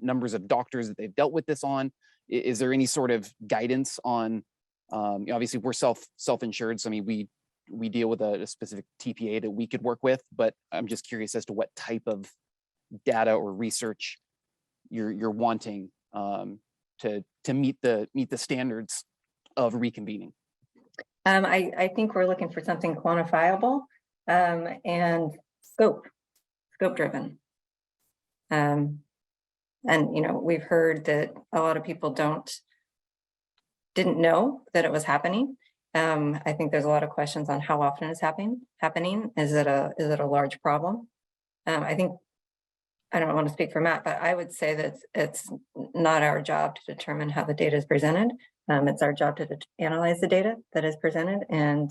numbers of doctors that they've dealt with this on? Is there any sort of guidance on, obviously we're self-insured, so I mean, we we deal with a specific TPA that we could work with, but I'm just curious as to what type of data or research you're wanting to meet the standards of reconvening. I think we're looking for something quantifiable and scope driven. And we've heard that a lot of people didn't know that it was happening. I think there's a lot of questions on how often it's happening. Is it a large problem? I think, I don't want to speak for Matt, but I would say that it's not our job to determine how the data is presented. It's our job to analyze the data that is presented. And,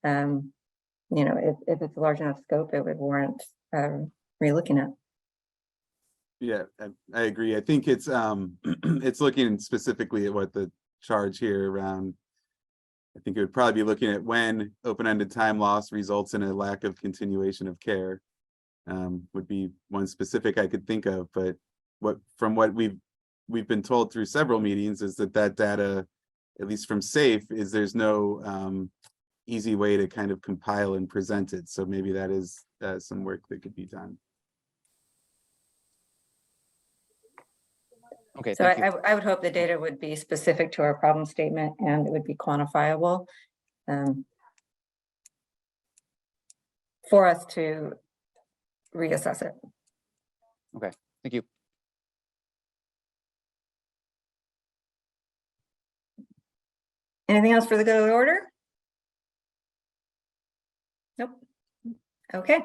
if it's a large enough scope, it would warrant re-looking at. Yeah, I agree. I think it's it's looking specifically at what the charge here around. I think it would probably be looking at when open-ended time loss results in a lack of continuation of care. Would be one specific I could think of, but from what we've been told through several meetings is that data, at least from SAFE, is there's no easy way to kind of compile and present it. So maybe that is some work that could be done. Okay. So Thank you. I would hope the data would be specific to our problem statement and it would be quantifiable for us to reassess it. Okay, thank you. Anything else for the good of the order? Nope. Okay.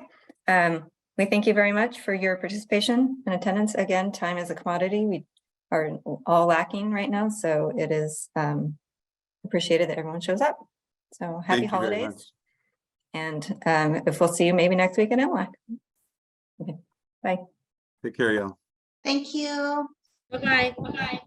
We thank you very much for your participation and attendance. Again, time is a commodity. We are all lacking right now, so it is appreciated that everyone shows up. So happy Thank you very holidays. much. And if we'll see you maybe next week in MLAC. Okay, bye. Take care, y'all. Thank you. Bye-bye.